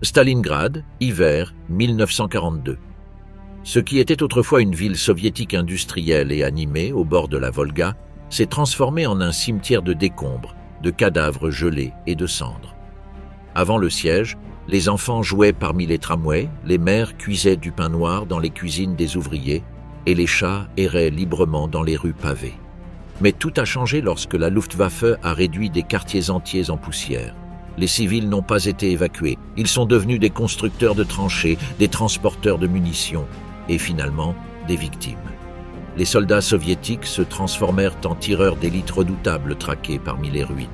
Stalingrad, hiver 1942. Ce qui était autrefois une ville soviétique industrielle et animée au bord de la Volga s'est transformé en un cimetière de décombres, de cadavres gelés et de cendres. Avant le siège, les enfants jouaient parmi les tramways, les mères cuisaient du pain noir dans les cuisines des ouvriers et les chats erraient librement dans les rues pavées. Mais tout a changé lorsque la Luftwaffe a réduit des quartiers entiers en poussière. Les civils n'ont pas été évacués, ils sont devenus des constructeurs de tranchées, des transporteurs de munitions et finalement des victimes. Les soldats soviétiques se transformèrent en tireurs d'élite redoutables traqués parmi les ruines.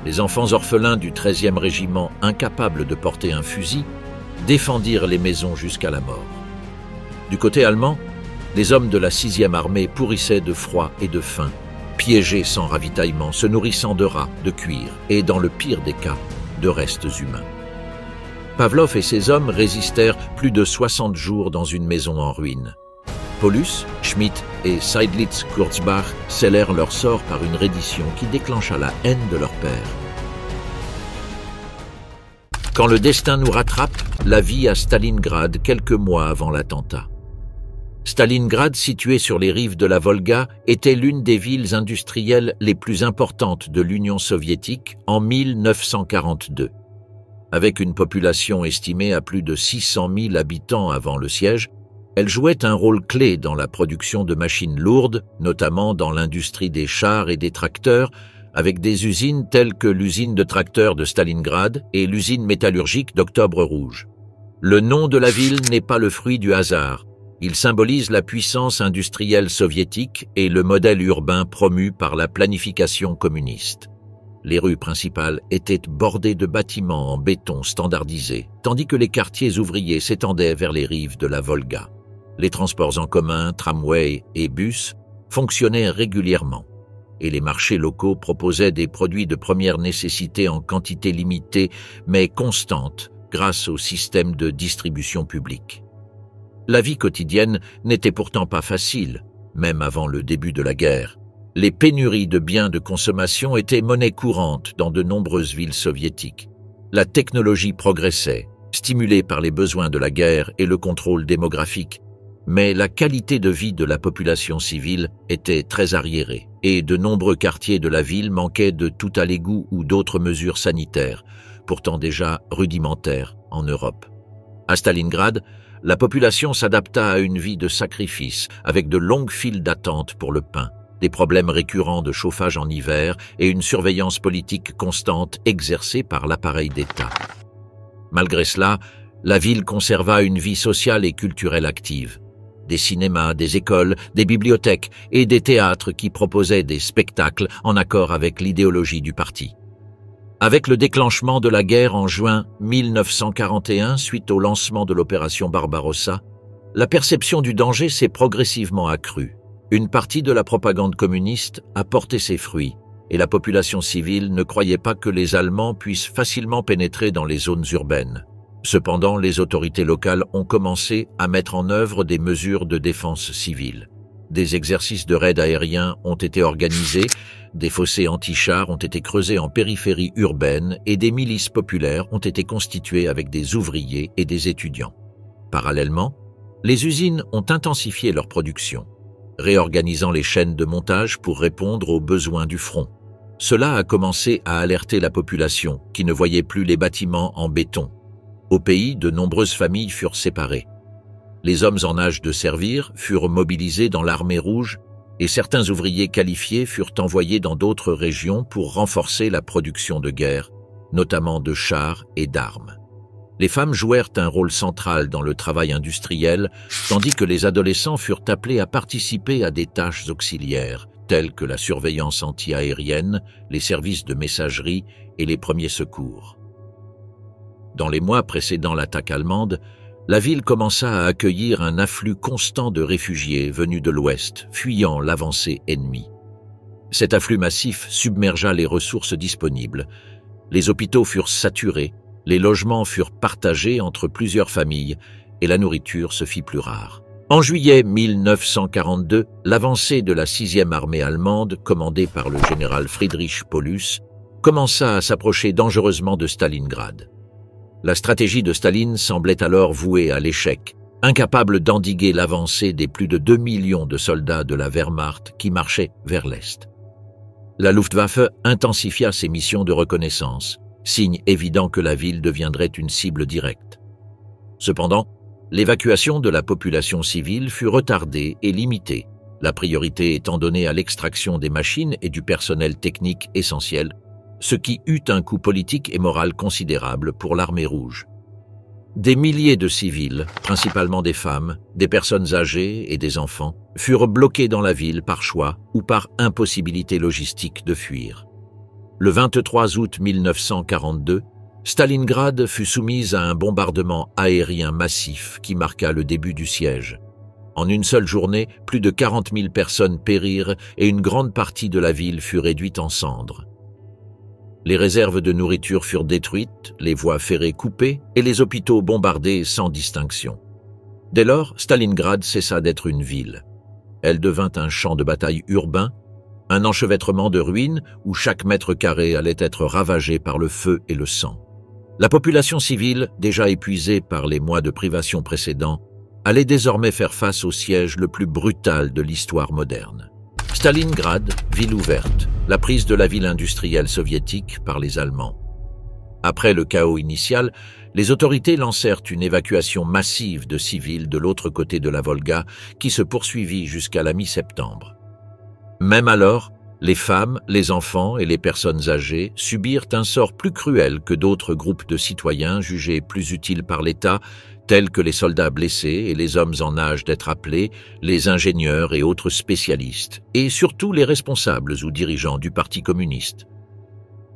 Les enfants orphelins du 13e régiment, incapables de porter un fusil, défendirent les maisons jusqu'à la mort. Du côté allemand, les hommes de la 6e armée pourrissaient de froid et de faim, piégés sans ravitaillement, se nourrissant de rats, de cuir et, dans le pire des cas, de restes humains. Pavlov et ses hommes résistèrent plus de 60 jours dans une maison en ruine. Paulus, Schmidt et Seydlitz-Kurzbach scellèrent leur sort par une reddition qui déclencha la haine de leur père. Quand le destin nous rattrape, la vie à Stalingrad quelques mois avant l'attentat. Stalingrad, située sur les rives de la Volga, était l'une des villes industrielles les plus importantes de l'Union soviétique en 1942. Avec une population estimée à plus de 600 000 habitants avant le siège, elle jouait un rôle clé dans la production de machines lourdes, notamment dans l'industrie des chars et des tracteurs, avec des usines telles que l'usine de tracteurs de Stalingrad et l'usine métallurgique d'Octobre Rouge. Le nom de la ville n'est pas le fruit du hasard. Il symbolise la puissance industrielle soviétique et le modèle urbain promu par la planification communiste. Les rues principales étaient bordées de bâtiments en béton standardisés, tandis que les quartiers ouvriers s'étendaient vers les rives de la Volga. Les transports en commun, tramways et bus fonctionnaient régulièrement, et les marchés locaux proposaient des produits de première nécessité en quantité limitée mais constante grâce au système de distribution publique. La vie quotidienne n'était pourtant pas facile, même avant le début de la guerre. Les pénuries de biens de consommation étaient monnaie courante dans de nombreuses villes soviétiques. La technologie progressait, stimulée par les besoins de la guerre et le contrôle démographique, mais la qualité de vie de la population civile était très arriérée et de nombreux quartiers de la ville manquaient de tout à l'égout ou d'autres mesures sanitaires, pourtant déjà rudimentaires en Europe. À Stalingrad, la population s'adapta à une vie de sacrifice, avec de longues files d'attente pour le pain, des problèmes récurrents de chauffage en hiver et une surveillance politique constante exercée par l'appareil d'État. Malgré cela, la ville conserva une vie sociale et culturelle active. Des cinémas, des écoles, des bibliothèques et des théâtres qui proposaient des spectacles en accord avec l'idéologie du parti. Avec le déclenchement de la guerre en juin 1941, suite au lancement de l'opération Barbarossa, la perception du danger s'est progressivement accrue. Une partie de la propagande communiste a porté ses fruits, et la population civile ne croyait pas que les Allemands puissent facilement pénétrer dans les zones urbaines. Cependant, les autorités locales ont commencé à mettre en œuvre des mesures de défense civile. Des exercices de raids aériens ont été organisés, des fossés anti-chars ont été creusés en périphérie urbaine et des milices populaires ont été constituées avec des ouvriers et des étudiants. Parallèlement, les usines ont intensifié leur production, réorganisant les chaînes de montage pour répondre aux besoins du front. Cela a commencé à alerter la population qui ne voyait plus les bâtiments en béton. Au pays, de nombreuses familles furent séparées. Les hommes en âge de servir furent mobilisés dans l'armée rouge et certains ouvriers qualifiés furent envoyés dans d'autres régions pour renforcer la production de guerre, notamment de chars et d'armes. Les femmes jouèrent un rôle central dans le travail industriel, tandis que les adolescents furent appelés à participer à des tâches auxiliaires, telles que la surveillance anti-aérienne, les services de messagerie et les premiers secours. Dans les mois précédant l'attaque allemande, la ville commença à accueillir un afflux constant de réfugiés venus de l'Ouest, fuyant l'avancée ennemie. Cet afflux massif submergea les ressources disponibles. Les hôpitaux furent saturés, les logements furent partagés entre plusieurs familles et la nourriture se fit plus rare. En juillet 1942, l'avancée de la 6e armée allemande, commandée par le général Friedrich Paulus, commença à s'approcher dangereusement de Stalingrad. La stratégie de Staline semblait alors vouée à l'échec, incapable d'endiguer l'avancée des plus de 2 millions de soldats de la Wehrmacht qui marchaient vers l'Est. La Luftwaffe intensifia ses missions de reconnaissance, signe évident que la ville deviendrait une cible directe. Cependant, l'évacuation de la population civile fut retardée et limitée, la priorité étant donnée à l'extraction des machines et du personnel technique essentiel, ce qui eut un coût politique et moral considérable pour l'armée rouge. Des milliers de civils, principalement des femmes, des personnes âgées et des enfants, furent bloqués dans la ville par choix ou par impossibilité logistique de fuir. Le 23 août 1942, Stalingrad fut soumise à un bombardement aérien massif qui marqua le début du siège. En une seule journée, plus de 40 000 personnes périrent et une grande partie de la ville fut réduite en cendres. Les réserves de nourriture furent détruites, les voies ferrées coupées et les hôpitaux bombardés sans distinction. Dès lors, Stalingrad cessa d'être une ville. Elle devint un champ de bataille urbain, un enchevêtrement de ruines où chaque mètre carré allait être ravagé par le feu et le sang. La population civile, déjà épuisée par les mois de privation précédents, allait désormais faire face au siège le plus brutal de l'histoire moderne. Stalingrad, ville ouverte, la prise de la ville industrielle soviétique par les Allemands. Après le chaos initial, les autorités lancèrent une évacuation massive de civils de l'autre côté de la Volga qui se poursuivit jusqu'à la mi-septembre. Même alors, les femmes, les enfants et les personnes âgées subirent un sort plus cruel que d'autres groupes de citoyens jugés plus utiles par l'État, tels que les soldats blessés et les hommes en âge d'être appelés, les ingénieurs et autres spécialistes, et surtout les responsables ou dirigeants du Parti communiste.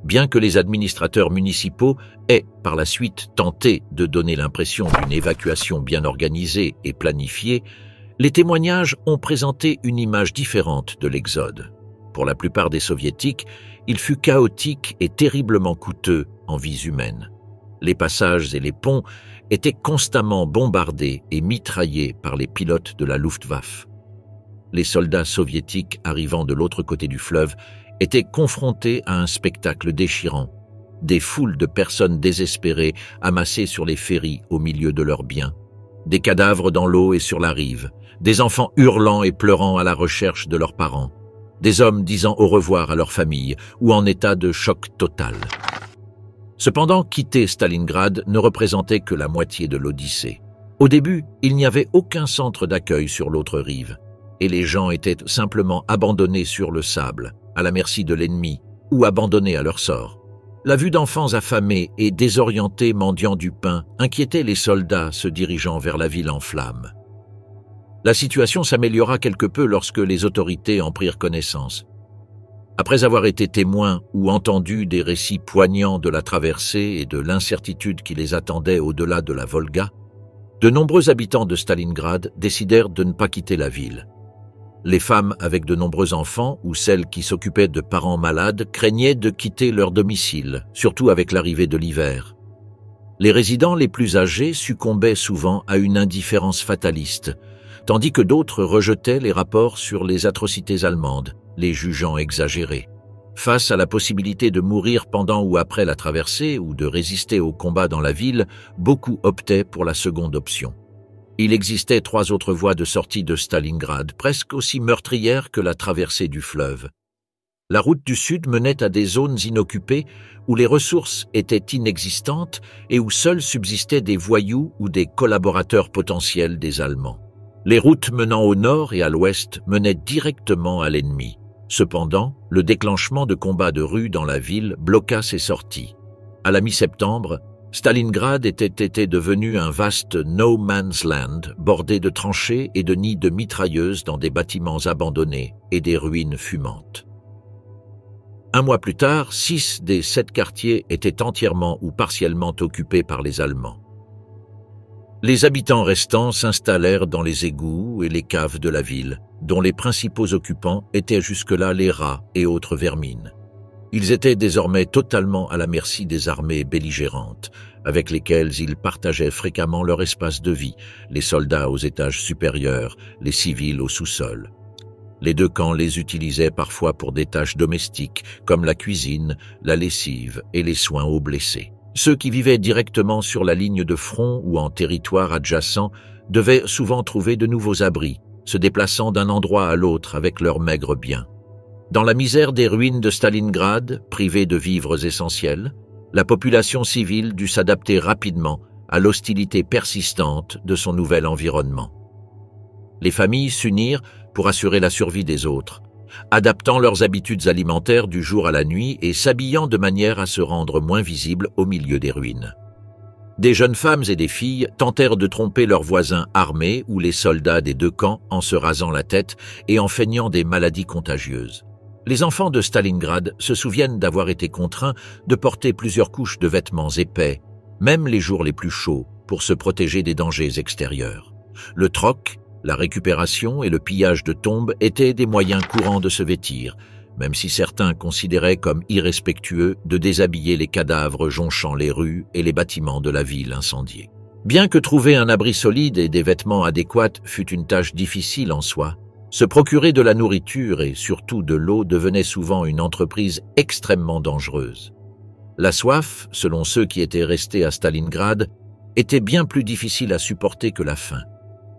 Bien que les administrateurs municipaux aient par la suite tenté de donner l'impression d'une évacuation bien organisée et planifiée, les témoignages ont présenté une image différente de l'exode. Pour la plupart des soviétiques, il fut chaotique et terriblement coûteux en vies humaines. Les passages et les ponts étaient constamment bombardés et mitraillés par les pilotes de la Luftwaffe. Les soldats soviétiques arrivant de l'autre côté du fleuve étaient confrontés à un spectacle déchirant. Des foules de personnes désespérées amassées sur les ferries au milieu de leurs biens. Des cadavres dans l'eau et sur la rive. Des enfants hurlant et pleurant à la recherche de leurs parents. Des hommes disant au revoir à leur famille ou en état de choc total. Cependant, quitter Stalingrad ne représentait que la moitié de l'Odyssée. Au début, il n'y avait aucun centre d'accueil sur l'autre rive, et les gens étaient simplement abandonnés sur le sable, à la merci de l'ennemi, ou abandonnés à leur sort. La vue d'enfants affamés et désorientés mendiant du pain inquiétait les soldats se dirigeant vers la ville en flammes. La situation s'améliora quelque peu lorsque les autorités en prirent connaissance. Après avoir été témoins ou entendus des récits poignants de la traversée et de l'incertitude qui les attendait au-delà de la Volga, de nombreux habitants de Stalingrad décidèrent de ne pas quitter la ville. Les femmes avec de nombreux enfants ou celles qui s'occupaient de parents malades craignaient de quitter leur domicile, surtout avec l'arrivée de l'hiver. Les résidents les plus âgés succombaient souvent à une indifférence fataliste, tandis que d'autres rejetaient les rapports sur les atrocités allemandes, les jugeant exagérés. Face à la possibilité de mourir pendant ou après la traversée ou de résister au combat dans la ville, beaucoup optaient pour la seconde option. Il existait 3 autres voies de sortie de Stalingrad, presque aussi meurtrières que la traversée du fleuve. La route du sud menait à des zones inoccupées où les ressources étaient inexistantes et où seuls subsistaient des voyous ou des collaborateurs potentiels des Allemands. Les routes menant au nord et à l'ouest menaient directement à l'ennemi. Cependant, le déclenchement de combats de rue dans la ville bloqua ces sorties. À la mi-septembre, Stalingrad était devenu un vaste no man's land bordé de tranchées et de nids de mitrailleuses dans des bâtiments abandonnés et des ruines fumantes. Un mois plus tard, 6 des 7 quartiers étaient entièrement ou partiellement occupés par les Allemands. Les habitants restants s'installèrent dans les égouts et les caves de la ville, dont les principaux occupants étaient jusque-là les rats et autres vermines. Ils étaient désormais totalement à la merci des armées belligérantes, avec lesquelles ils partageaient fréquemment leur espace de vie, les soldats aux étages supérieurs, les civils au sous-sol. Les 2 camps les utilisaient parfois pour des tâches domestiques, comme la cuisine, la lessive et les soins aux blessés. Ceux qui vivaient directement sur la ligne de front ou en territoire adjacent devaient souvent trouver de nouveaux abris, se déplaçant d'un endroit à l'autre avec leurs maigres biens. Dans la misère des ruines de Stalingrad, privée de vivres essentiels, la population civile dut s'adapter rapidement à l'hostilité persistante de son nouvel environnement. Les familles s'unirent pour assurer la survie des autres, adaptant leurs habitudes alimentaires du jour à la nuit et s'habillant de manière à se rendre moins visibles au milieu des ruines. Des jeunes femmes et des filles tentèrent de tromper leurs voisins armés ou les soldats des deux camps en se rasant la tête et en feignant des maladies contagieuses. Les enfants de Stalingrad se souviennent d'avoir été contraints de porter plusieurs couches de vêtements épais, même les jours les plus chauds, pour se protéger des dangers extérieurs. Le troc, la récupération et le pillage de tombes étaient des moyens courants de se vêtir, même si certains considéraient comme irrespectueux de déshabiller les cadavres jonchant les rues et les bâtiments de la ville incendiés. Bien que trouver un abri solide et des vêtements adéquats fût une tâche difficile en soi, se procurer de la nourriture et surtout de l'eau devenait souvent une entreprise extrêmement dangereuse. La soif, selon ceux qui étaient restés à Stalingrad, était bien plus difficile à supporter que la faim.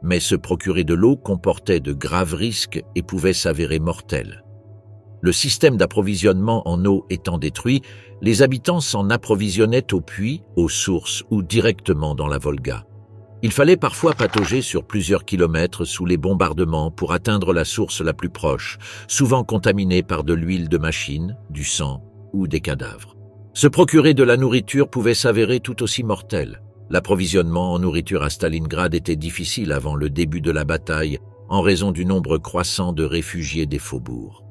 Mais se procurer de l'eau comportait de graves risques et pouvait s'avérer mortel. Le système d'approvisionnement en eau étant détruit, les habitants s'en approvisionnaient aux puits, aux sources ou directement dans la Volga. Il fallait parfois patauger sur plusieurs kilomètres sous les bombardements pour atteindre la source la plus proche, souvent contaminée par de l'huile de machine, du sang ou des cadavres. Se procurer de la nourriture pouvait s'avérer tout aussi mortel. L'approvisionnement en nourriture à Stalingrad était difficile avant le début de la bataille en raison du nombre croissant de réfugiés des faubourgs.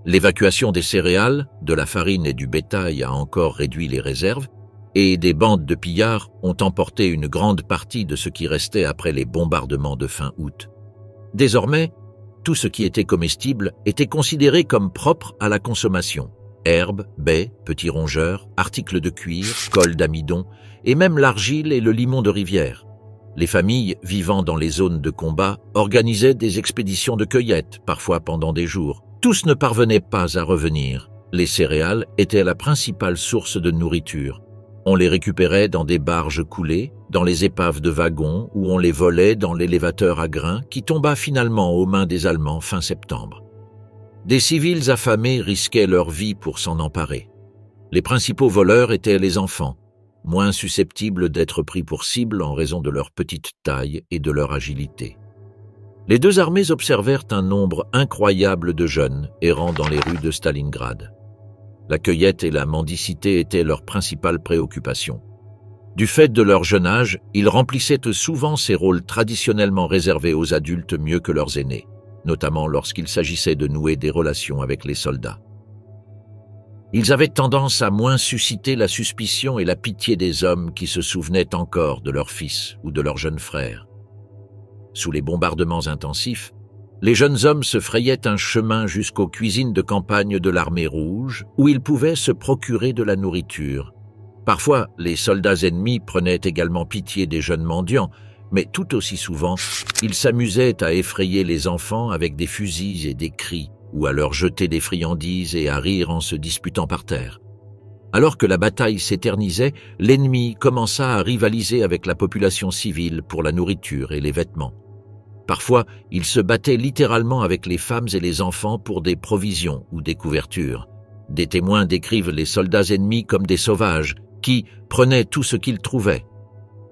L'évacuation des céréales, de la farine et du bétail a encore réduit les réserves, et des bandes de pillards ont emporté une grande partie de ce qui restait après les bombardements de fin août. Désormais, tout ce qui était comestible était considéré comme propre à la consommation. Herbes, baies, petits rongeurs, articles de cuir, colle d'amidon, et même l'argile et le limon de rivière. Les familles vivant dans les zones de combat organisaient des expéditions de cueillette, parfois pendant des jours. Tous ne parvenaient pas à revenir. Les céréales étaient la principale source de nourriture. On les récupérait dans des barges coulées, dans les épaves de wagons ou on les volait dans l'élévateur à grains qui tomba finalement aux mains des Allemands fin septembre. Des civils affamés risquaient leur vie pour s'en emparer. Les principaux voleurs étaient les enfants, moins susceptibles d'être pris pour cible en raison de leur petite taille et de leur agilité. Les deux armées observèrent un nombre incroyable de jeunes errant dans les rues de Stalingrad. La cueillette et la mendicité étaient leurs principales préoccupations. Du fait de leur jeune âge, ils remplissaient souvent ces rôles traditionnellement réservés aux adultes mieux que leurs aînés, notamment lorsqu'il s'agissait de nouer des relations avec les soldats. Ils avaient tendance à moins susciter la suspicion et la pitié des hommes qui se souvenaient encore de leurs fils ou de leurs jeunes frères. Sous les bombardements intensifs, les jeunes hommes se frayaient un chemin jusqu'aux cuisines de campagne de l'armée rouge, où ils pouvaient se procurer de la nourriture. Parfois, les soldats ennemis prenaient également pitié des jeunes mendiants, mais tout aussi souvent, ils s'amusaient à effrayer les enfants avec des fusils et des cris, ou à leur jeter des friandises et à rire en se disputant par terre. Alors que la bataille s'éternisait, l'ennemi commença à rivaliser avec la population civile pour la nourriture et les vêtements. Parfois, il se battait littéralement avec les femmes et les enfants pour des provisions ou des couvertures. Des témoins décrivent les soldats ennemis comme des sauvages qui prenaient tout ce qu'ils trouvaient.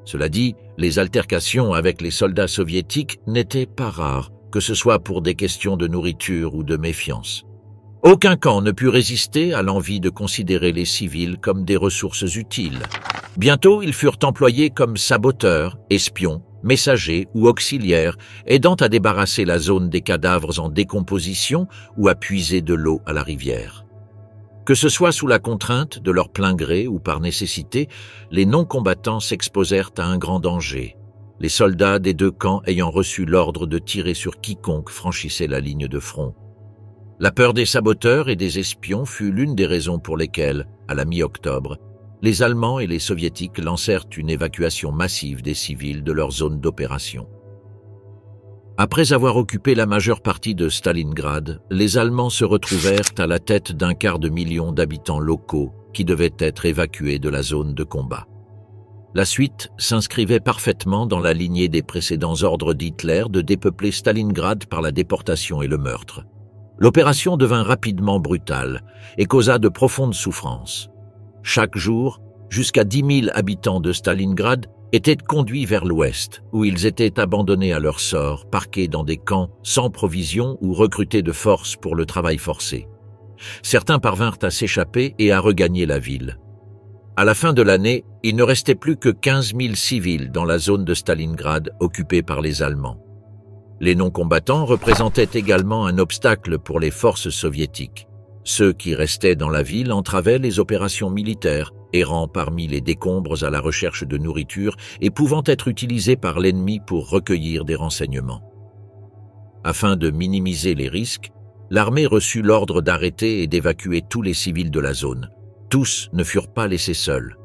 Cela dit, les altercations avec les soldats soviétiques n'étaient pas rares, que ce soit pour des questions de nourriture ou de méfiance. Aucun camp ne put résister à l'envie de considérer les civils comme des ressources utiles. Bientôt, ils furent employés comme saboteurs, espions, messagers ou auxiliaires, aidant à débarrasser la zone des cadavres en décomposition ou à puiser de l'eau à la rivière. Que ce soit sous la contrainte de leur plein gré ou par nécessité, les non-combattants s'exposèrent à un grand danger, les soldats des deux camps ayant reçu l'ordre de tirer sur quiconque franchissait la ligne de front. La peur des saboteurs et des espions fut l'une des raisons pour lesquelles, à la mi-octobre, les Allemands et les Soviétiques lancèrent une évacuation massive des civils de leur zone d'opération. Après avoir occupé la majeure partie de Stalingrad, les Allemands se retrouvèrent à la tête d'1/4 million d'habitants locaux qui devaient être évacués de la zone de combat. La suite s'inscrivait parfaitement dans la lignée des précédents ordres d'Hitler de dépeupler Stalingrad par la déportation et le meurtre. L'opération devint rapidement brutale et causa de profondes souffrances. Chaque jour, jusqu'à 10 000 habitants de Stalingrad étaient conduits vers l'ouest, où ils étaient abandonnés à leur sort, parqués dans des camps sans provisions ou recrutés de force pour le travail forcé. Certains parvinrent à s'échapper et à regagner la ville. À la fin de l'année, il ne restait plus que 15 000 civils dans la zone de Stalingrad occupée par les Allemands. Les non-combattants représentaient également un obstacle pour les forces soviétiques. Ceux qui restaient dans la ville entravaient les opérations militaires, errant parmi les décombres à la recherche de nourriture et pouvant être utilisés par l'ennemi pour recueillir des renseignements. Afin de minimiser les risques, l'armée reçut l'ordre d'arrêter et d'évacuer tous les civils de la zone. Tous ne furent pas laissés seuls.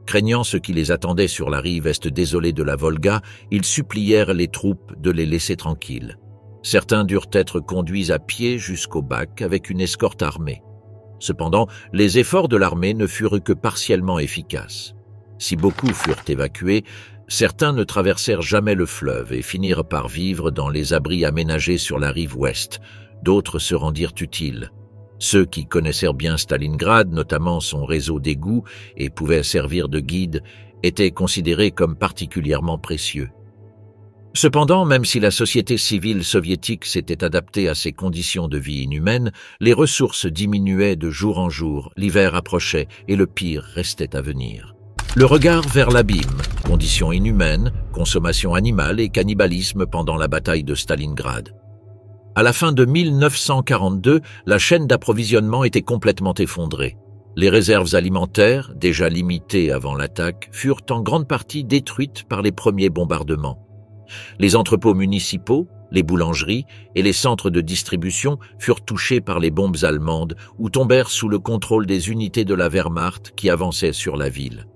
Craignant ce qui les attendait sur la rive est désolée de la Volga, ils supplièrent les troupes de les laisser tranquilles. Certains durent être conduits à pied jusqu'au bac avec une escorte armée. Cependant, les efforts de l'armée ne furent que partiellement efficaces. Si beaucoup furent évacués, certains ne traversèrent jamais le fleuve et finirent par vivre dans les abris aménagés sur la rive ouest. D'autres se rendirent utiles. Ceux qui connaissèrent bien Stalingrad, notamment son réseau d'égouts, et pouvaient servir de guide, étaient considérés comme particulièrement précieux. Cependant, même si la société civile soviétique s'était adaptée à ces conditions de vie inhumaines, les ressources diminuaient de jour en jour, l'hiver approchait et le pire restait à venir. Le regard vers l'abîme, conditions inhumaines, consommation animale et cannibalisme pendant la bataille de Stalingrad. À la fin de 1942, la chaîne d'approvisionnement était complètement effondrée. Les réserves alimentaires, déjà limitées avant l'attaque, furent en grande partie détruites par les premiers bombardements. Les entrepôts municipaux, les boulangeries et les centres de distribution furent touchés par les bombes allemandes ou tombèrent sous le contrôle des unités de la Wehrmacht qui avançaient sur la ville.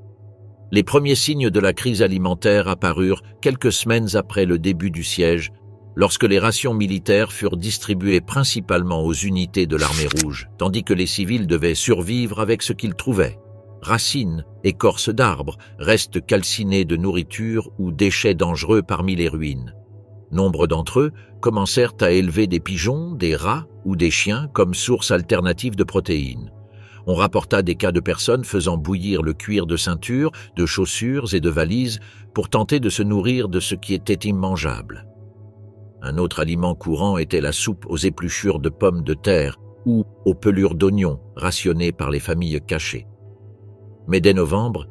Les premiers signes de la crise alimentaire apparurent quelques semaines après le début du siège, lorsque les rations militaires furent distribuées principalement aux unités de l'armée rouge, tandis que les civils devaient survivre avec ce qu'ils trouvaient. Racines, écorces d'arbres, restes calcinés de nourriture ou déchets dangereux parmi les ruines. Nombre d'entre eux commencèrent à élever des pigeons, des rats ou des chiens comme source alternative de protéines. On rapporta des cas de personnes faisant bouillir le cuir de ceinture, de chaussures et de valises pour tenter de se nourrir de ce qui était immangeable. Un autre aliment courant était la soupe aux épluchures de pommes de terre ou aux pelures d'oignons rationnées par les familles cachées. Mais dès novembre,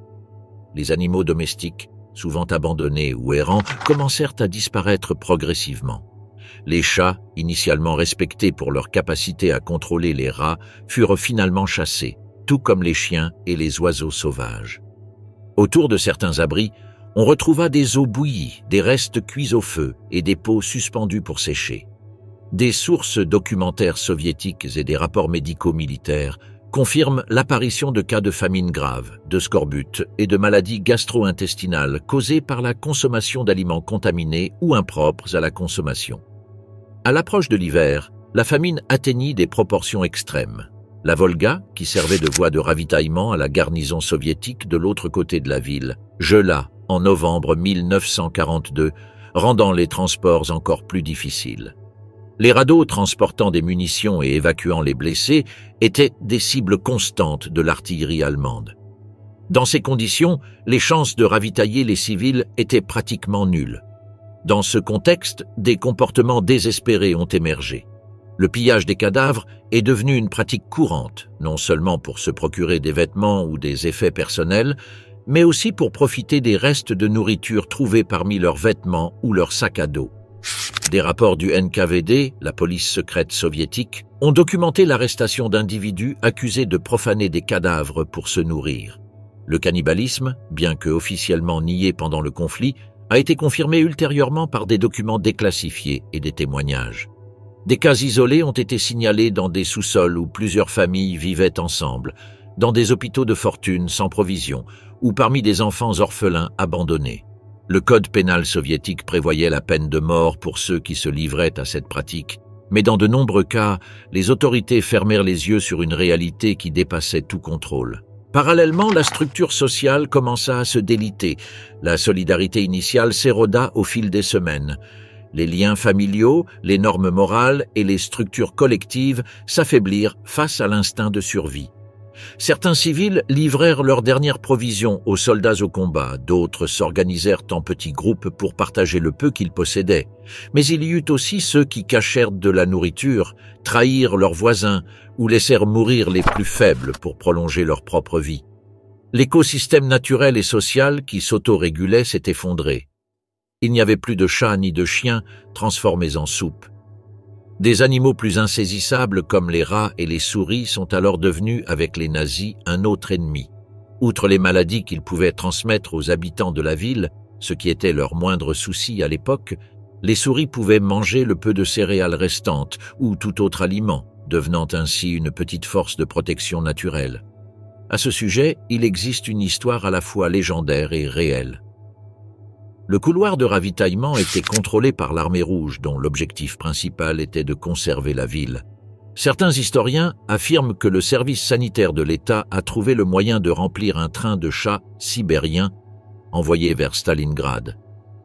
les animaux domestiques, souvent abandonnés ou errants, commencèrent à disparaître progressivement. Les chats, initialement respectés pour leur capacité à contrôler les rats, furent finalement chassés, tout comme les chiens et les oiseaux sauvages. Autour de certains abris, on retrouva des os bouillis, des restes cuits au feu et des peaux suspendues pour sécher. Des sources documentaires soviétiques et des rapports médicaux militaires confirment l'apparition de cas de famine grave, de scorbut et de maladies gastro-intestinales causées par la consommation d'aliments contaminés ou impropres à la consommation. À l'approche de l'hiver, la famine atteignit des proportions extrêmes. La Volga, qui servait de voie de ravitaillement à la garnison soviétique de l'autre côté de la ville, gela en novembre 1942, rendant les transports encore plus difficiles. Les radeaux transportant des munitions et évacuant les blessés étaient des cibles constantes de l'artillerie allemande. Dans ces conditions, les chances de ravitailler les civils étaient pratiquement nulles. Dans ce contexte, des comportements désespérés ont émergé. Le pillage des cadavres est devenu une pratique courante, non seulement pour se procurer des vêtements ou des effets personnels, mais aussi pour profiter des restes de nourriture trouvés parmi leurs vêtements ou leurs sacs à dos. Des rapports du NKVD, la police secrète soviétique, ont documenté l'arrestation d'individus accusés de profaner des cadavres pour se nourrir. Le cannibalisme, bien que officiellement nié pendant le conflit, a été confirmé ultérieurement par des documents déclassifiés et des témoignages. Des cas isolés ont été signalés dans des sous-sols où plusieurs familles vivaient ensemble, dans des hôpitaux de fortune sans provision ou parmi des enfants orphelins abandonnés. Le code pénal soviétique prévoyait la peine de mort pour ceux qui se livraient à cette pratique, mais dans de nombreux cas, les autorités fermèrent les yeux sur une réalité qui dépassait tout contrôle. Parallèlement, la structure sociale commença à se déliter. La solidarité initiale s'éroda au fil des semaines. Les liens familiaux, les normes morales et les structures collectives s'affaiblirent face à l'instinct de survie. Certains civils livrèrent leurs dernières provisions aux soldats au combat, d'autres s'organisèrent en petits groupes pour partager le peu qu'ils possédaient. Mais il y eut aussi ceux qui cachèrent de la nourriture, trahirent leurs voisins ou laissèrent mourir les plus faibles pour prolonger leur propre vie. L'écosystème naturel et social qui s'autorégulait s'est effondré. Il n'y avait plus de chats ni de chiens transformés en soupe. Des animaux plus insaisissables comme les rats et les souris sont alors devenus, avec les nazis, un autre ennemi. Outre les maladies qu'ils pouvaient transmettre aux habitants de la ville, ce qui était leur moindre souci à l'époque, les souris pouvaient manger le peu de céréales restantes ou tout autre aliment, devenant ainsi une petite force de protection naturelle. À ce sujet, il existe une histoire à la fois légendaire et réelle. Le couloir de ravitaillement était contrôlé par l'armée rouge, dont l'objectif principal était de conserver la ville. Certains historiens affirment que le service sanitaire de l'État a trouvé le moyen de remplir un train de chats sibériens envoyé vers Stalingrad.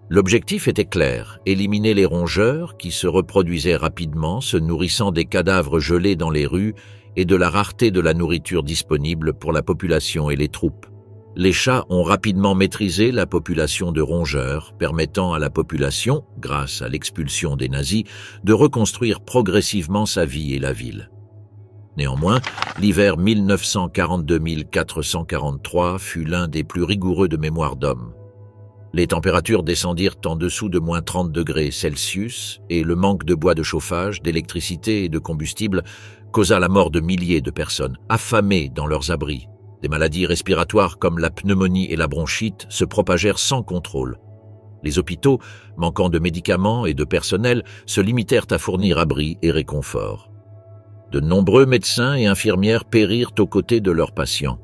L'objectif était clair, éliminer les rongeurs qui se reproduisaient rapidement, se nourrissant des cadavres gelés dans les rues et de la rareté de la nourriture disponible pour la population et les troupes. Les chats ont rapidement maîtrisé la population de rongeurs, permettant à la population, grâce à l'expulsion des nazis, de reconstruire progressivement sa vie et la ville. Néanmoins, l'hiver 1942-1443 fut l'un des plus rigoureux de mémoire d'homme. Les températures descendirent en dessous de -30 degrés Celsius et le manque de bois de chauffage, d'électricité et de combustible causa la mort de milliers de personnes, affamées dans leurs abris. Des maladies respiratoires comme la pneumonie et la bronchite se propagèrent sans contrôle. Les hôpitaux, manquant de médicaments et de personnel, se limitèrent à fournir abris et réconfort. De nombreux médecins et infirmières périrent aux côtés de leurs patients.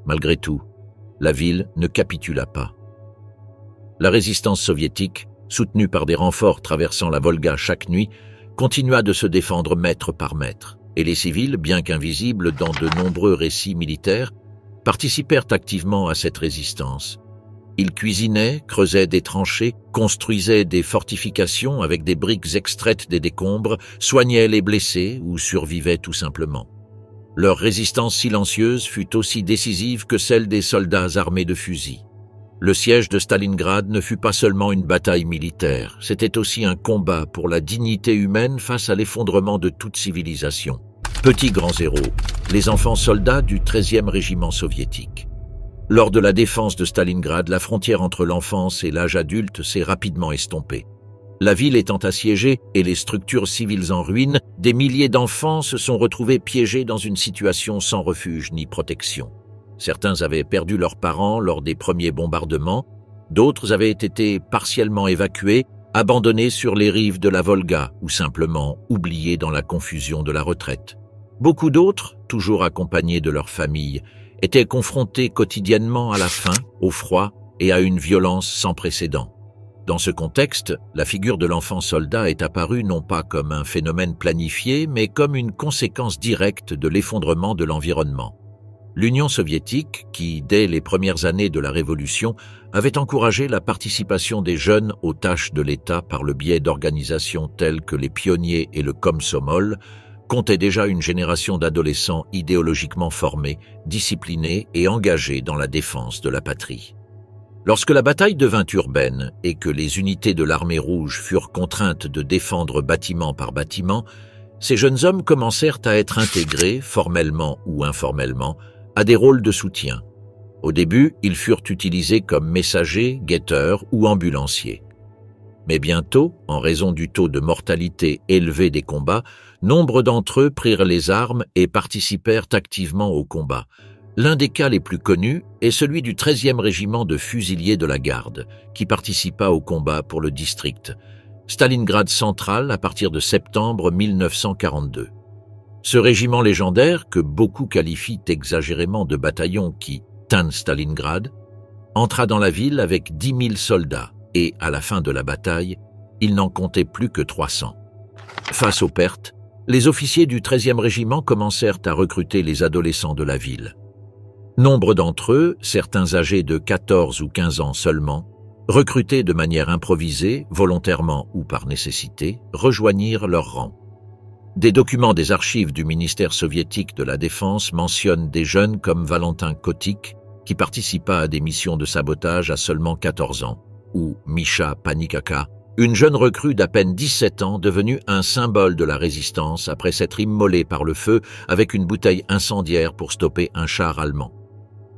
Malgré tout, la ville ne capitula pas. La résistance soviétique, soutenue par des renforts traversant la Volga chaque nuit, continua de se défendre mètre par mètre. Et les civils, bien qu'invisibles dans de nombreux récits militaires, participèrent activement à cette résistance. Ils cuisinaient, creusaient des tranchées, construisaient des fortifications avec des briques extraites des décombres, soignaient les blessés ou survivaient tout simplement. Leur résistance silencieuse fut aussi décisive que celle des soldats armés de fusils. Le siège de Stalingrad ne fut pas seulement une bataille militaire, c'était aussi un combat pour la dignité humaine face à l'effondrement de toute civilisation. Petits grands héros, les enfants soldats du 13e régiment soviétique. Lors de la défense de Stalingrad, la frontière entre l'enfance et l'âge adulte s'est rapidement estompée. La ville étant assiégée et les structures civiles en ruine, des milliers d'enfants se sont retrouvés piégés dans une situation sans refuge ni protection. Certains avaient perdu leurs parents lors des premiers bombardements, d'autres avaient été partiellement évacués, abandonnés sur les rives de la Volga ou simplement oubliés dans la confusion de la retraite. Beaucoup d'autres, toujours accompagnés de leurs familles, étaient confrontés quotidiennement à la faim, au froid et à une violence sans précédent. Dans ce contexte, la figure de l'enfant soldat est apparue non pas comme un phénomène planifié, mais comme une conséquence directe de l'effondrement de l'environnement. L'Union soviétique, qui, dès les premières années de la Révolution, avait encouragé la participation des jeunes aux tâches de l'État par le biais d'organisations telles que les Pionniers et le Komsomol, comptait déjà une génération d'adolescents idéologiquement formés, disciplinés et engagés dans la défense de la patrie. Lorsque la bataille devint urbaine et que les unités de l'armée rouge furent contraintes de défendre bâtiment par bâtiment, ces jeunes hommes commencèrent à être intégrés, formellement ou informellement, à des rôles de soutien. Au début, ils furent utilisés comme messagers, guetteurs ou ambulanciers. Mais bientôt, en raison du taux de mortalité élevé des combats, nombre d'entre eux prirent les armes et participèrent activement au combat. L'un des cas les plus connus est celui du 13e régiment de fusiliers de la garde, qui participa au combat pour le district Stalingrad central à partir de septembre 1942. Ce régiment légendaire, que beaucoup qualifient exagérément de bataillon qui teint Stalingrad, entra dans la ville avec 10 000 soldats et, à la fin de la bataille, il n'en comptait plus que 300. Face aux pertes, les officiers du 13e régiment commencèrent à recruter les adolescents de la ville. Nombre d'entre eux, certains âgés de 14 ou 15 ans seulement, recrutés de manière improvisée, volontairement ou par nécessité, rejoignirent leur rang. Des documents des archives du ministère soviétique de la Défense mentionnent des jeunes comme Valentin Kotik, qui participa à des missions de sabotage à seulement 14 ans, ou Misha Panikaka, une jeune recrue d'à peine 17 ans devenue un symbole de la résistance après s'être immolée par le feu avec une bouteille incendiaire pour stopper un char allemand.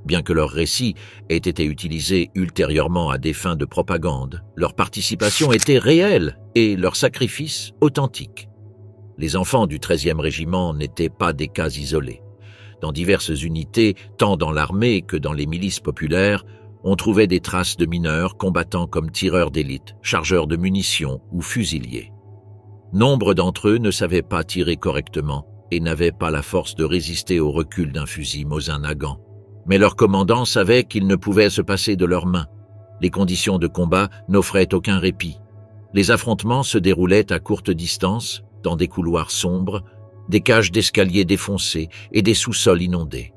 Bien que leur récit ait été utilisé ultérieurement à des fins de propagande, leur participation était réelle et leur sacrifice authentique. Les enfants du 13e régiment n'étaient pas des cas isolés. Dans diverses unités, tant dans l'armée que dans les milices populaires, on trouvait des traces de mineurs combattant comme tireurs d'élite, chargeurs de munitions ou fusiliers. Nombre d'entre eux ne savaient pas tirer correctement et n'avaient pas la force de résister au recul d'un fusil Mosin-Nagant. Mais leur commandant savait qu'il ne pouvait se passer de leurs mains. Les conditions de combat n'offraient aucun répit. Les affrontements se déroulaient à courte distance, dans des couloirs sombres, des cages d'escalier défoncées et des sous-sols inondés.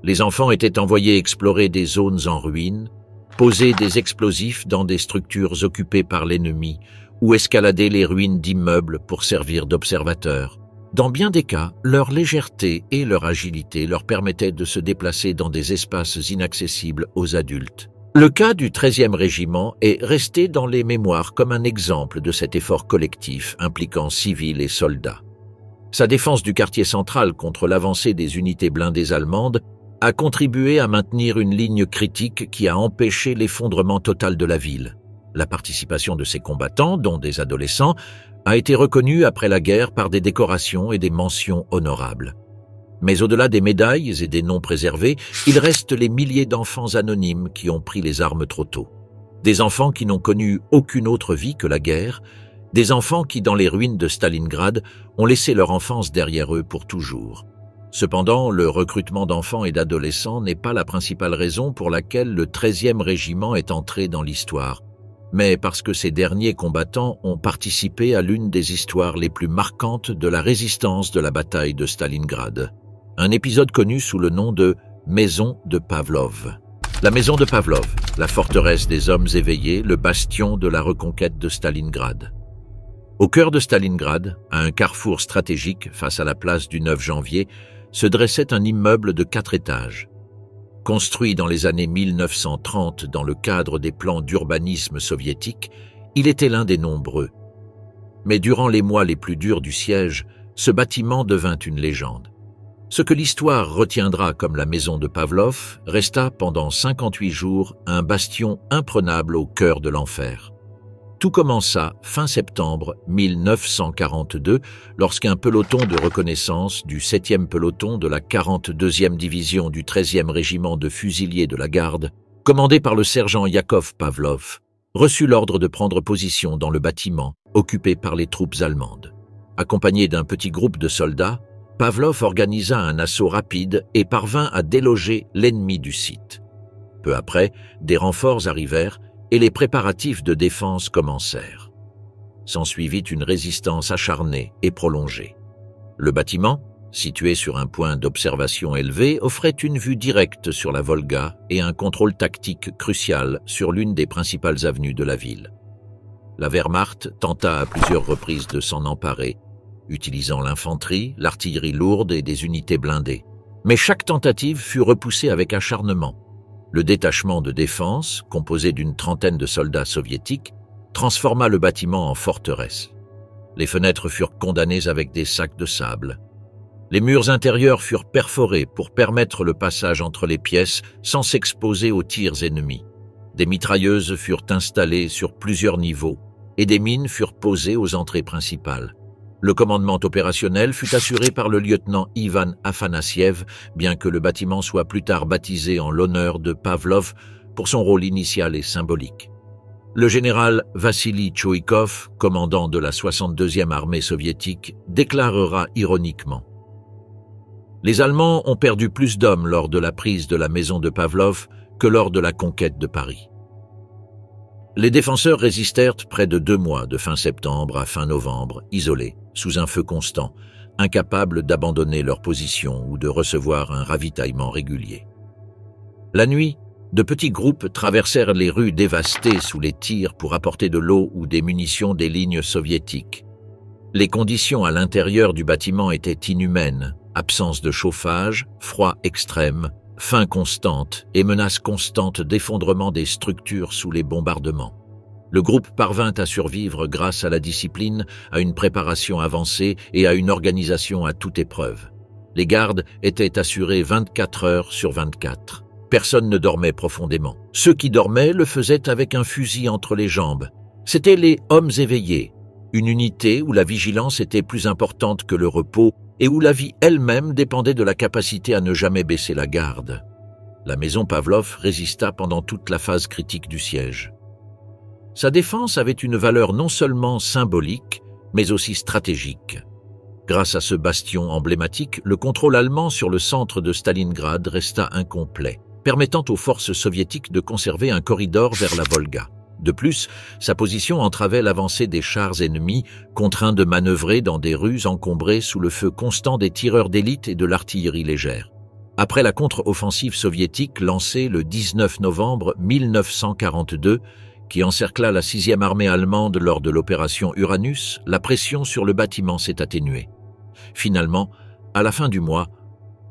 Les enfants étaient envoyés explorer des zones en ruine, poser des explosifs dans des structures occupées par l'ennemi ou escalader les ruines d'immeubles pour servir d'observateurs. Dans bien des cas, leur légèreté et leur agilité leur permettaient de se déplacer dans des espaces inaccessibles aux adultes. Le cas du 13e régiment est resté dans les mémoires comme un exemple de cet effort collectif impliquant civils et soldats. Sa défense du quartier central contre l'avancée des unités blindées allemandes a contribué à maintenir une ligne critique qui a empêché l'effondrement total de la ville. La participation de ces combattants, dont des adolescents, a été reconnue après la guerre par des décorations et des mentions honorables. Mais au-delà des médailles et des noms préservés, il reste les milliers d'enfants anonymes qui ont pris les armes trop tôt. Des enfants qui n'ont connu aucune autre vie que la guerre, des enfants qui, dans les ruines de Stalingrad, ont laissé leur enfance derrière eux pour toujours. Cependant, le recrutement d'enfants et d'adolescents n'est pas la principale raison pour laquelle le 13e régiment est entré dans l'histoire, mais parce que ces derniers combattants ont participé à l'une des histoires les plus marquantes de la résistance de la bataille de Stalingrad. Un épisode connu sous le nom de « Maison de Pavlov ». La maison de Pavlov, la forteresse des hommes éveillés, le bastion de la reconquête de Stalingrad. Au cœur de Stalingrad, à un carrefour stratégique face à la place du 9 janvier, se dressait un immeuble de 4 étages. Construit dans les années 1930 dans le cadre des plans d'urbanisme soviétiques, il était l'un des nombreux. Mais durant les mois les plus durs du siège, ce bâtiment devint une légende. Ce que l'histoire retiendra comme la maison de Pavlov resta pendant 58 jours un bastion imprenable au cœur de l'enfer. Tout commença fin septembre 1942 lorsqu'un peloton de reconnaissance du 7e peloton de la 42e division du 13e régiment de fusiliers de la garde, commandé par le sergent Yakov Pavlov, reçut l'ordre de prendre position dans le bâtiment occupé par les troupes allemandes. Accompagné d'un petit groupe de soldats, Pavlov organisa un assaut rapide et parvint à déloger l'ennemi du site. Peu après, des renforts arrivèrent et les préparatifs de défense commencèrent. S'ensuivit une résistance acharnée et prolongée. Le bâtiment, situé sur un point d'observation élevé, offrait une vue directe sur la Volga et un contrôle tactique crucial sur l'une des principales avenues de la ville. La Wehrmacht tenta à plusieurs reprises de s'en emparer, utilisant l'infanterie, l'artillerie lourde et des unités blindées. Mais chaque tentative fut repoussée avec acharnement. Le détachement de défense, composé d'une trentaine de soldats soviétiques, transforma le bâtiment en forteresse. Les fenêtres furent condamnées avec des sacs de sable. Les murs intérieurs furent perforés pour permettre le passage entre les pièces sans s'exposer aux tirs ennemis. Des mitrailleuses furent installées sur plusieurs niveaux et des mines furent posées aux entrées principales. Le commandement opérationnel fut assuré par le lieutenant Ivan Afanassiev, bien que le bâtiment soit plus tard baptisé en l'honneur de Pavlov pour son rôle initial et symbolique. Le général Vassili Tchoïkov, commandant de la 62e armée soviétique, déclarera ironiquement « Les Allemands ont perdu plus d'hommes lors de la prise de la maison de Pavlov que lors de la conquête de Paris. » Les défenseurs résistèrent près de 2 mois, de fin septembre à fin novembre, isolés, sous un feu constant, incapables d'abandonner leur position ou de recevoir un ravitaillement régulier. La nuit, de petits groupes traversèrent les rues dévastées sous les tirs pour apporter de l'eau ou des munitions des lignes soviétiques. Les conditions à l'intérieur du bâtiment étaient inhumaines, absence de chauffage, froid extrême, faim constante et menace constante d'effondrement des structures sous les bombardements. Le groupe parvint à survivre grâce à la discipline, à une préparation avancée et à une organisation à toute épreuve. Les gardes étaient assurés 24 heures sur 24. Personne ne dormait profondément. Ceux qui dormaient le faisaient avec un fusil entre les jambes. C'étaient les hommes éveillés, une unité où la vigilance était plus importante que le repos et où la vie elle-même dépendait de la capacité à ne jamais baisser la garde. La maison Pavlov résista pendant toute la phase critique du siège. Sa défense avait une valeur non seulement symbolique, mais aussi stratégique. Grâce à ce bastion emblématique, le contrôle allemand sur le centre de Stalingrad resta incomplet, permettant aux forces soviétiques de conserver un corridor vers la Volga. De plus, sa position entravait l'avancée des chars ennemis, contraints de manœuvrer dans des rues encombrées sous le feu constant des tireurs d'élite et de l'artillerie légère. Après la contre-offensive soviétique lancée le 19 novembre 1942, qui encercla la 6e armée allemande lors de l'opération Uranus, la pression sur le bâtiment s'est atténuée. Finalement, à la fin du mois,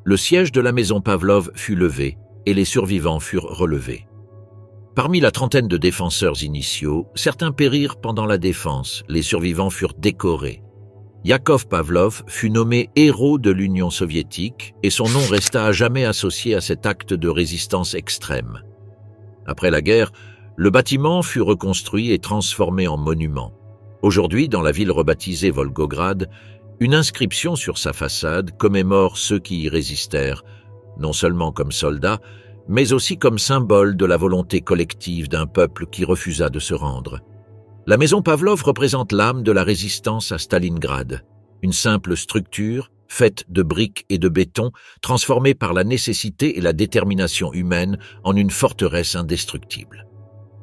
le siège de la maison Pavlov fut levé et les survivants furent relevés. Parmi la trentaine de défenseurs initiaux, certains périrent pendant la défense, les survivants furent décorés. Yakov Pavlov fut nommé héros de l'Union soviétique et son nom resta à jamais associé à cet acte de résistance extrême. Après la guerre, le bâtiment fut reconstruit et transformé en monument. Aujourd'hui, dans la ville rebaptisée Volgograd, une inscription sur sa façade commémore ceux qui y résistèrent, non seulement comme soldats, mais aussi comme symbole de la volonté collective d'un peuple qui refusa de se rendre. La maison Pavlov représente l'âme de la résistance à Stalingrad, une simple structure faite de briques et de béton, transformée par la nécessité et la détermination humaine en une forteresse indestructible.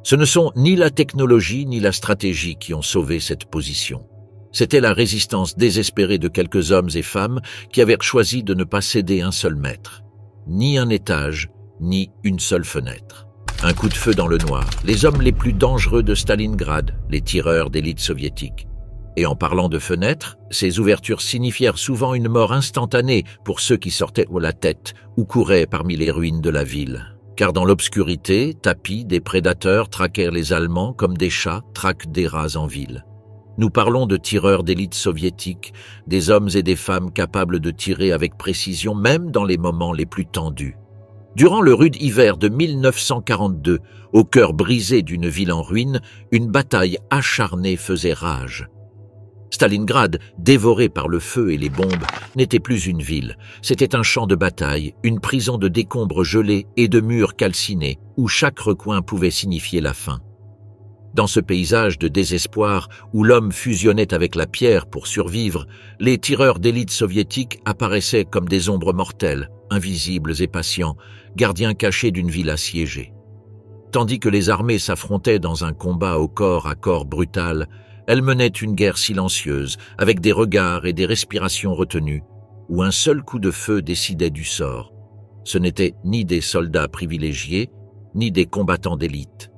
Ce ne sont ni la technologie ni la stratégie qui ont sauvé cette position. C'était la résistance désespérée de quelques hommes et femmes qui avaient choisi de ne pas céder un seul mètre. Ni un étage, ni une seule fenêtre. Un coup de feu dans le noir, les hommes les plus dangereux de Stalingrad, les tireurs d'élite soviétique. Et en parlant de fenêtres, ces ouvertures signifièrent souvent une mort instantanée pour ceux qui sortaient la tête ou couraient parmi les ruines de la ville. Car dans l'obscurité, tapis, des prédateurs traquèrent les Allemands comme des chats traquent des rats en ville. Nous parlons de tireurs d'élite soviétique, des hommes et des femmes capables de tirer avec précision même dans les moments les plus tendus. Durant le rude hiver de 1942, au cœur brisé d'une ville en ruine, une bataille acharnée faisait rage. Stalingrad, dévoré par le feu et les bombes, n'était plus une ville. C'était un champ de bataille, une prison de décombres gelés et de murs calcinés, où chaque recoin pouvait signifier la fin. Dans ce paysage de désespoir où l'homme fusionnait avec la pierre pour survivre, les tireurs d'élite soviétiques apparaissaient comme des ombres mortelles, invisibles et patients, gardiens cachés d'une ville assiégée. Tandis que les armées s'affrontaient dans un combat au corps à corps brutal, elles menaient une guerre silencieuse, avec des regards et des respirations retenues, où un seul coup de feu décidait du sort. Ce n'étaient ni des soldats privilégiés, ni des combattants d'élite.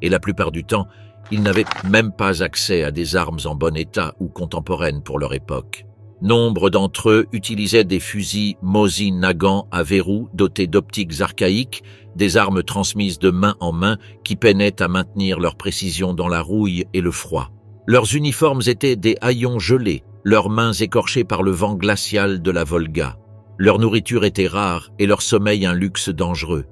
Et la plupart du temps, ils n'avaient même pas accès à des armes en bon état ou contemporaines pour leur époque. Nombre d'entre eux utilisaient des fusils Mosin Nagant à verrou dotés d'optiques archaïques, des armes transmises de main en main qui peinaient à maintenir leur précision dans la rouille et le froid. Leurs uniformes étaient des haillons gelés, leurs mains écorchées par le vent glacial de la Volga. Leur nourriture était rare et leur sommeil un luxe dangereux.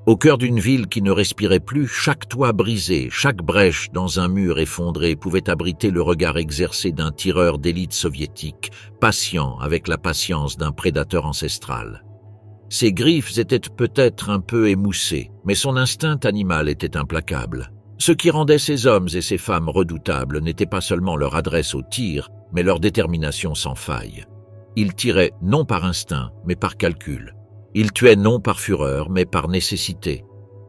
Au cœur d'une ville qui ne respirait plus, chaque toit brisé, chaque brèche dans un mur effondré pouvait abriter le regard exercé d'un tireur d'élite soviétique, patient avec la patience d'un prédateur ancestral. Ses griffes étaient peut-être un peu émoussées, mais son instinct animal était implacable. Ce qui rendait ces hommes et ces femmes redoutables n'était pas seulement leur adresse au tir, mais leur détermination sans faille. Ils tiraient non par instinct, mais par calcul. Ils tuaient non par fureur, mais par nécessité.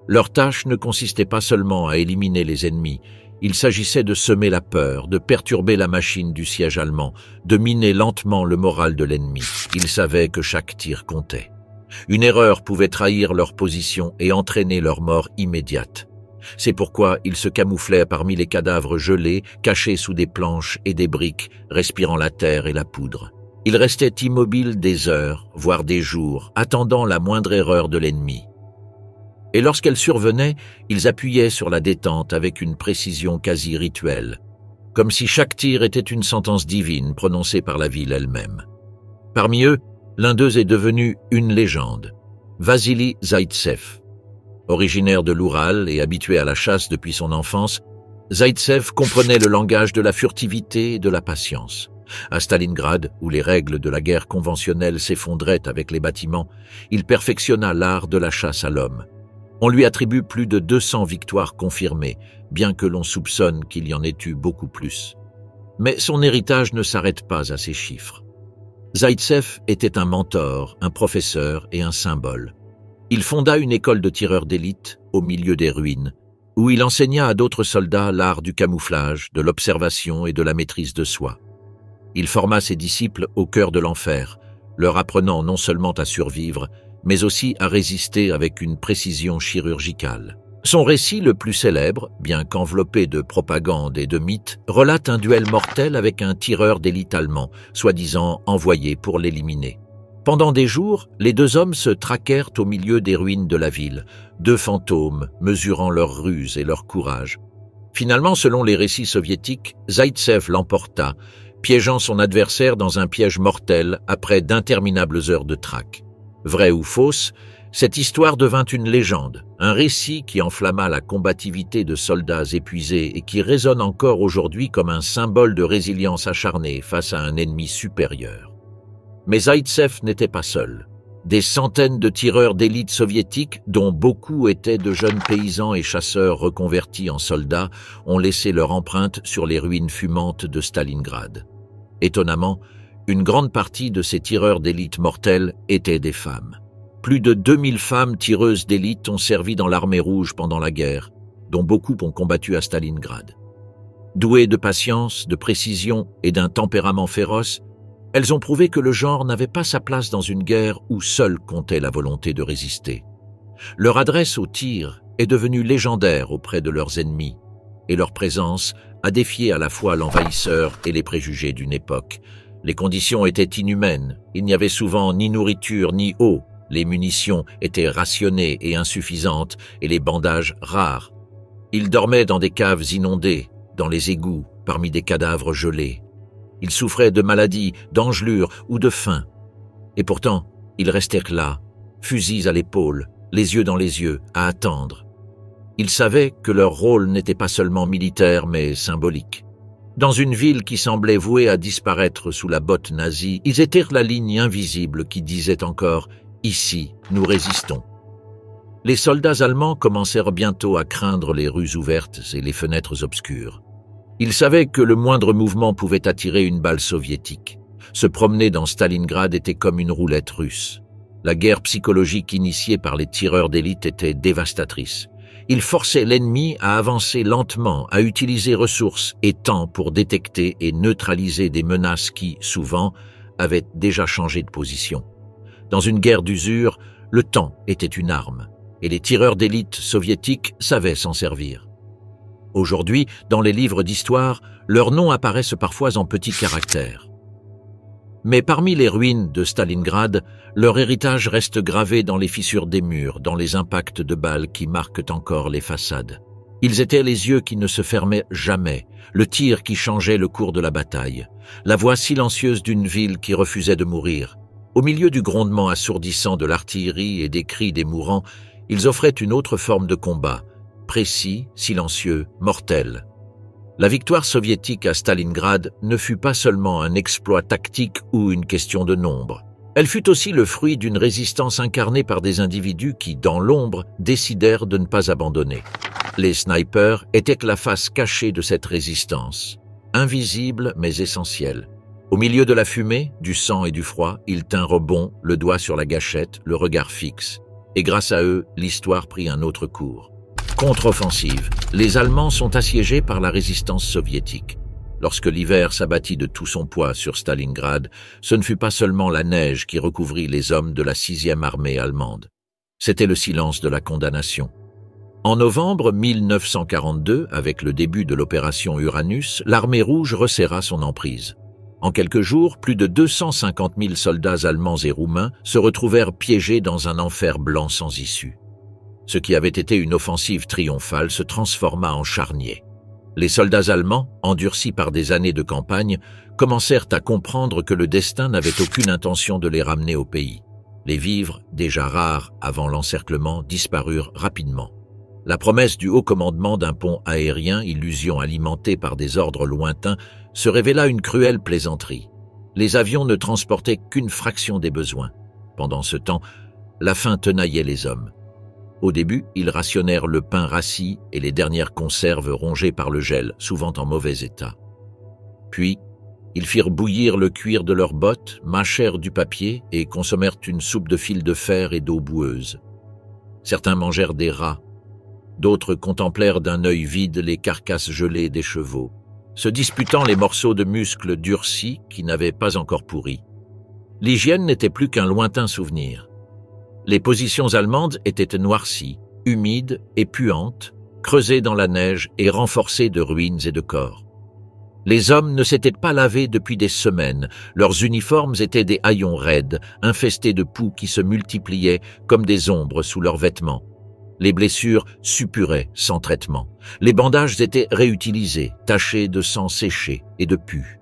Leur tâche ne consistait pas seulement à éliminer les ennemis, il s'agissait de semer la peur, de perturber la machine du siège allemand, de miner lentement le moral de l'ennemi. Ils savaient que chaque tir comptait. Une erreur pouvait trahir leur position et entraîner leur mort immédiate. C'est pourquoi ils se camouflaient parmi les cadavres gelés, cachés sous des planches et des briques, respirant la terre et la poudre. Ils restaient immobiles des heures, voire des jours, attendant la moindre erreur de l'ennemi. Et lorsqu'elle survenait, ils appuyaient sur la détente avec une précision quasi rituelle, comme si chaque tir était une sentence divine prononcée par la ville elle-même. Parmi eux, l'un d'eux est devenu une légende, Vassili Zaïtsev. Originaire de l'Oural et habitué à la chasse depuis son enfance, Zaïtsev comprenait le langage de la furtivité et de la patience. À Stalingrad, où les règles de la guerre conventionnelle s'effondraient avec les bâtiments, il perfectionna l'art de la chasse à l'homme. On lui attribue plus de 200 victoires confirmées, bien que l'on soupçonne qu'il y en ait eu beaucoup plus. Mais son héritage ne s'arrête pas à ces chiffres. Zaïtsev était un mentor, un professeur et un symbole. Il fonda une école de tireurs d'élite au milieu des ruines, où il enseigna à d'autres soldats l'art du camouflage, de l'observation et de la maîtrise de soi. Il forma ses disciples au cœur de l'enfer, leur apprenant non seulement à survivre, mais aussi à résister avec une précision chirurgicale. Son récit le plus célèbre, bien qu'enveloppé de propagande et de mythes, relate un duel mortel avec un tireur d'élite allemand, soi-disant envoyé pour l'éliminer. Pendant des jours, les deux hommes se traquèrent au milieu des ruines de la ville, deux fantômes mesurant leur ruse et leur courage. Finalement, selon les récits soviétiques, Zaïtsev l'emporta, piégeant son adversaire dans un piège mortel après d'interminables heures de traque. Vraie ou fausse, cette histoire devint une légende, un récit qui enflamma la combativité de soldats épuisés et qui résonne encore aujourd'hui comme un symbole de résilience acharnée face à un ennemi supérieur. Mais Zaïtsev n'était pas seul. Des centaines de tireurs d'élite soviétiques, dont beaucoup étaient de jeunes paysans et chasseurs reconvertis en soldats, ont laissé leur empreinte sur les ruines fumantes de Stalingrad. Étonnamment, une grande partie de ces tireurs d'élite mortels étaient des femmes. Plus de 2000 femmes tireuses d'élite ont servi dans l'armée rouge pendant la guerre, dont beaucoup ont combattu à Stalingrad. Douées de patience, de précision et d'un tempérament féroce, elles ont prouvé que le genre n'avait pas sa place dans une guerre où seule comptait la volonté de résister. Leur adresse au tir est devenue légendaire auprès de leurs ennemis, et leur présence a défié à la fois l'envahisseur et les préjugés d'une époque. Les conditions étaient inhumaines, il n'y avait souvent ni nourriture ni eau, les munitions étaient rationnées et insuffisantes et les bandages rares. Ils dormaient dans des caves inondées, dans les égouts, parmi des cadavres gelés. Ils souffraient de maladies, d'engelures ou de faim. Et pourtant, ils restèrent là, fusils à l'épaule, les yeux dans les yeux, à attendre. Ils savaient que leur rôle n'était pas seulement militaire, mais symbolique. Dans une ville qui semblait vouée à disparaître sous la botte nazie, ils étaient la ligne invisible qui disait encore « Ici, nous résistons ». Les soldats allemands commencèrent bientôt à craindre les rues ouvertes et les fenêtres obscures. Ils savaient que le moindre mouvement pouvait attirer une balle soviétique. Se promener dans Stalingrad était comme une roulette russe. La guerre psychologique initiée par les tireurs d'élite était dévastatrice. Ils forçaient l'ennemi à avancer lentement, à utiliser ressources et temps pour détecter et neutraliser des menaces qui, souvent, avaient déjà changé de position. Dans une guerre d'usure, le temps était une arme, et les tireurs d'élite soviétiques savaient s'en servir. Aujourd'hui, dans les livres d'histoire, leurs noms apparaissent parfois en petits caractères. Mais parmi les ruines de Stalingrad, leur héritage reste gravé dans les fissures des murs, dans les impacts de balles qui marquent encore les façades. Ils étaient les yeux qui ne se fermaient jamais, le tir qui changeait le cours de la bataille, la voix silencieuse d'une ville qui refusait de mourir. Au milieu du grondement assourdissant de l'artillerie et des cris des mourants, ils offraient une autre forme de combat, précis, silencieux, mortel. La victoire soviétique à Stalingrad ne fut pas seulement un exploit tactique ou une question de nombre. Elle fut aussi le fruit d'une résistance incarnée par des individus qui, dans l'ombre, décidèrent de ne pas abandonner. Les snipers étaient la face cachée de cette résistance, invisible mais essentielle. Au milieu de la fumée, du sang et du froid, ils tinrent bon, le doigt sur la gâchette, le regard fixe. Et grâce à eux, l'histoire prit un autre cours. Contre-offensive, les Allemands sont assiégés par la résistance soviétique. Lorsque l'hiver s'abattit de tout son poids sur Stalingrad, ce ne fut pas seulement la neige qui recouvrit les hommes de la 6e armée allemande. C'était le silence de la condamnation. En novembre 1942, avec le début de l'opération Uranus, l'armée rouge resserra son emprise. En quelques jours, plus de 250 000 soldats allemands et roumains se retrouvèrent piégés dans un enfer blanc sans issue. Ce qui avait été une offensive triomphale se transforma en charnier. Les soldats allemands, endurcis par des années de campagne, commencèrent à comprendre que le destin n'avait aucune intention de les ramener au pays. Les vivres, déjà rares avant l'encerclement, disparurent rapidement. La promesse du haut commandement d'un pont aérien, illusion alimentée par des ordres lointains, se révéla une cruelle plaisanterie. Les avions ne transportaient qu'une fraction des besoins. Pendant ce temps, la faim tenaillait les hommes. Au début, ils rationnèrent le pain rassis et les dernières conserves rongées par le gel, souvent en mauvais état. Puis, ils firent bouillir le cuir de leurs bottes, mâchèrent du papier et consommèrent une soupe de fil de fer et d'eau boueuse. Certains mangèrent des rats. D'autres contemplèrent d'un œil vide les carcasses gelées des chevaux, se disputant les morceaux de muscles durcis qui n'avaient pas encore pourri. L'hygiène n'était plus qu'un lointain souvenir. Les positions allemandes étaient noircies, humides et puantes, creusées dans la neige et renforcées de ruines et de corps. Les hommes ne s'étaient pas lavés depuis des semaines, leurs uniformes étaient des haillons raides, infestés de poux qui se multipliaient comme des ombres sous leurs vêtements. Les blessures suppuraient sans traitement. Les bandages étaient réutilisés, tachés de sang séché et de pus.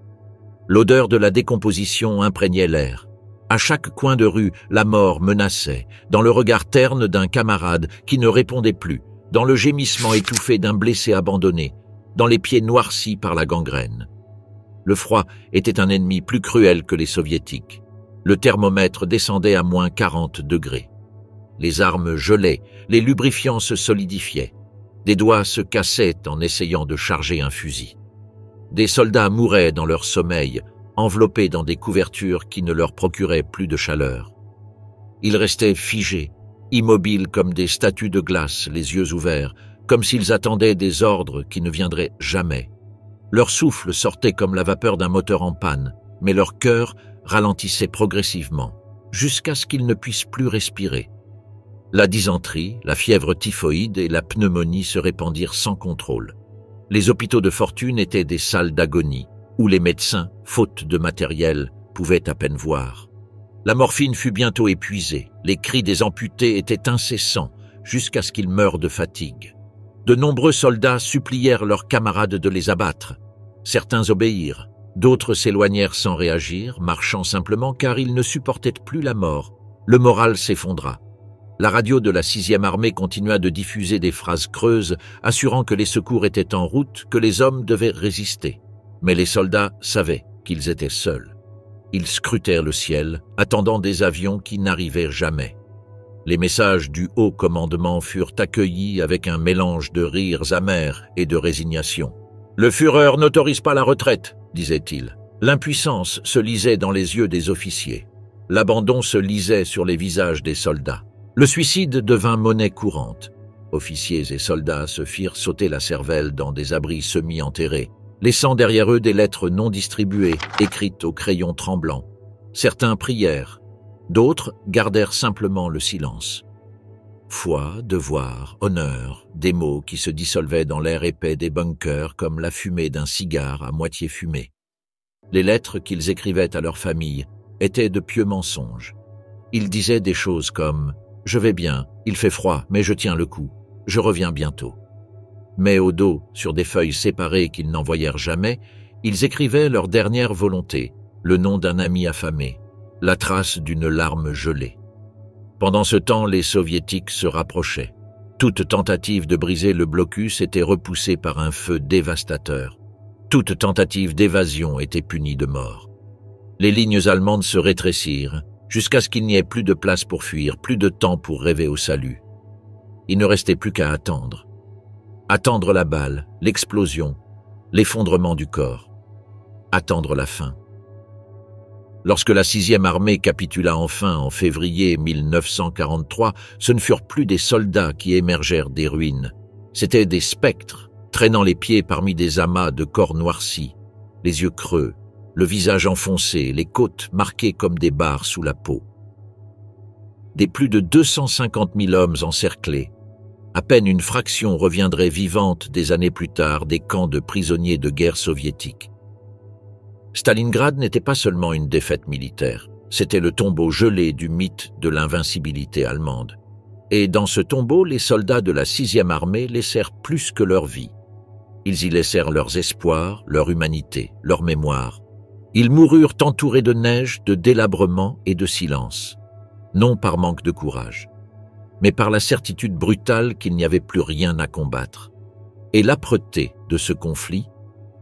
L'odeur de la décomposition imprégnait l'air. À chaque coin de rue, la mort menaçait, dans le regard terne d'un camarade qui ne répondait plus, dans le gémissement étouffé d'un blessé abandonné, dans les pieds noircis par la gangrène. Le froid était un ennemi plus cruel que les soviétiques. Le thermomètre descendait à moins 40 degrés. Les armes gelaient, les lubrifiants se solidifiaient. Des doigts se cassaient en essayant de charger un fusil. Des soldats mouraient dans leur sommeil, enveloppés dans des couvertures qui ne leur procuraient plus de chaleur. Ils restaient figés, immobiles comme des statues de glace, les yeux ouverts, comme s'ils attendaient des ordres qui ne viendraient jamais. Leur souffle sortait comme la vapeur d'un moteur en panne, mais leur cœur ralentissait progressivement, jusqu'à ce qu'ils ne puissent plus respirer. La dysenterie, la fièvre typhoïde et la pneumonie se répandirent sans contrôle. Les hôpitaux de fortune étaient des salles d'agonie, où les médecins, faute de matériel, pouvaient à peine voir. La morphine fut bientôt épuisée, les cris des amputés étaient incessants, jusqu'à ce qu'ils meurent de fatigue. De nombreux soldats supplièrent leurs camarades de les abattre. Certains obéirent, d'autres s'éloignèrent sans réagir, marchant simplement car ils ne supportaient plus la mort. Le moral s'effondra. La radio de la 6e armée continua de diffuser des phrases creuses, assurant que les secours étaient en route, que les hommes devaient résister. Mais les soldats savaient qu'ils étaient seuls. Ils scrutèrent le ciel, attendant des avions qui n'arrivaient jamais. Les messages du haut commandement furent accueillis avec un mélange de rires amers et de résignation. « Le Führer n'autorise pas la retraite », disait-il. L'impuissance se lisait dans les yeux des officiers. L'abandon se lisait sur les visages des soldats. Le suicide devint monnaie courante. Officiers et soldats se firent sauter la cervelle dans des abris semi-enterrés, laissant derrière eux des lettres non distribuées, écrites au crayon tremblant. Certains prièrent, d'autres gardèrent simplement le silence. Foi, devoir, honneur, des mots qui se dissolvaient dans l'air épais des bunkers comme la fumée d'un cigare à moitié fumé. Les lettres qu'ils écrivaient à leur famille étaient de pieux mensonges. Ils disaient des choses comme « Je vais bien, il fait froid, mais je tiens le coup, je reviens bientôt ». Mais au dos, sur des feuilles séparées qu'ils n'envoyèrent jamais, ils écrivaient leur dernière volonté, le nom d'un ami affamé, la trace d'une larme gelée. Pendant ce temps, les soviétiques se rapprochaient. Toute tentative de briser le blocus était repoussée par un feu dévastateur. Toute tentative d'évasion était punie de mort. Les lignes allemandes se rétrécirent, jusqu'à ce qu'il n'y ait plus de place pour fuir, plus de temps pour rêver au salut. Il ne restait plus qu'à attendre. Attendre la balle, l'explosion, l'effondrement du corps. Attendre la fin. Lorsque la 6e armée capitula enfin en février 1943, ce ne furent plus des soldats qui émergèrent des ruines. C'étaient des spectres, traînant les pieds parmi des amas de corps noircis. les yeux creux, le visage enfoncé, les côtes marquées comme des barres sous la peau. Des plus de 250 000 hommes encerclés, à peine une fraction reviendrait vivante des années plus tard des camps de prisonniers de guerre soviétiques. Stalingrad n'était pas seulement une défaite militaire, c'était le tombeau gelé du mythe de l'invincibilité allemande. Et dans ce tombeau, les soldats de la 6e armée laissèrent plus que leur vie. Ils y laissèrent leurs espoirs, leur humanité, leur mémoire. Ils moururent entourés de neige, de délabrement et de silence, non par manque de courage, mais par la certitude brutale qu'il n'y avait plus rien à combattre. Et l'âpreté de ce conflit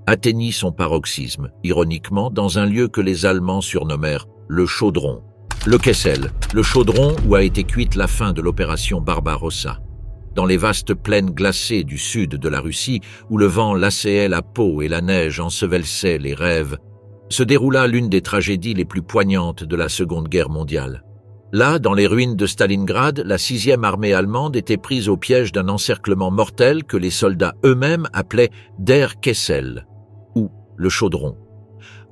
atteignit son paroxysme, ironiquement, dans un lieu que les Allemands surnommèrent le Chaudron, le Kessel, le chaudron où a été cuite la fin de l'opération Barbarossa. Dans les vastes plaines glacées du sud de la Russie, où le vent lacéait la peau et la neige ensevelissait les rêves, se déroula l'une des tragédies les plus poignantes de la Seconde Guerre mondiale. Là, dans les ruines de Stalingrad, la 6e armée allemande était prise au piège d'un encerclement mortel que les soldats eux-mêmes appelaient Der Kessel, ou le chaudron.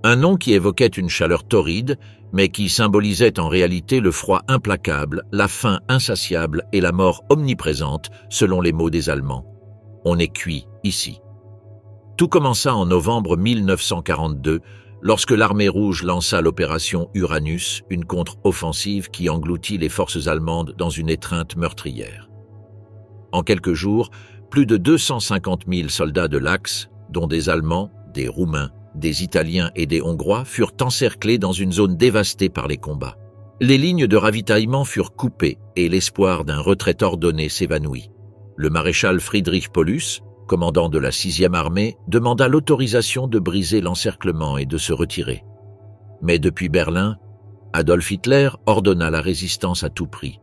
Un nom qui évoquait une chaleur torride, mais qui symbolisait en réalité le froid implacable, la faim insatiable et la mort omniprésente, selon les mots des Allemands. On est cuit ici. Tout commença en novembre 1942, lorsque l'armée rouge lança l'opération Uranus, une contre-offensive qui engloutit les forces allemandes dans une étreinte meurtrière. En quelques jours, plus de 250 000 soldats de l'Axe, dont des Allemands, des Roumains, des Italiens et des Hongrois, furent encerclés dans une zone dévastée par les combats. Les lignes de ravitaillement furent coupées et l'espoir d'un retrait ordonné s'évanouit. Le maréchal Friedrich Paulus, commandant de la 6e armée, demanda l'autorisation de briser l'encerclement et de se retirer. Mais depuis Berlin, Adolf Hitler ordonna la résistance à tout prix.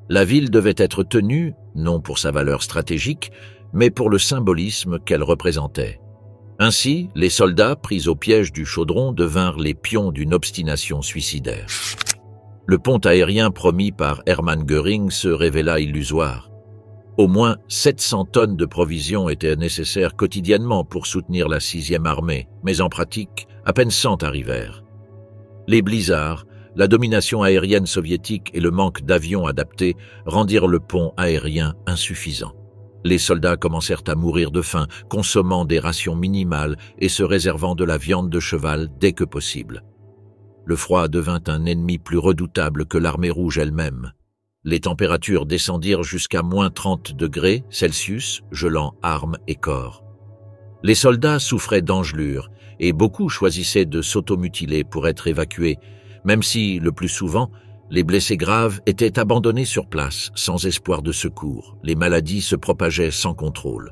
La ville devait être tenue, non pour sa valeur stratégique, mais pour le symbolisme qu'elle représentait. Ainsi, les soldats, pris au piège du chaudron, devinrent les pions d'une obstination suicidaire. Le pont aérien promis par Hermann Göring se révéla illusoire. Au moins 700 tonnes de provisions étaient nécessaires quotidiennement pour soutenir la 6e armée, mais en pratique, à peine 100 arrivèrent. Les blizzards, la domination aérienne soviétique et le manque d'avions adaptés rendirent le pont aérien insuffisant. Les soldats commencèrent à mourir de faim, consommant des rations minimales et se réservant de la viande de cheval dès que possible. Le froid devint un ennemi plus redoutable que l'armée rouge elle-même. Les températures descendirent jusqu'à moins 30 degrés Celsius, gelant armes et corps. Les soldats souffraient d'engelures et beaucoup choisissaient de s'automutiler pour être évacués, même si, le plus souvent, les blessés graves étaient abandonnés sur place, sans espoir de secours. Les maladies se propageaient sans contrôle.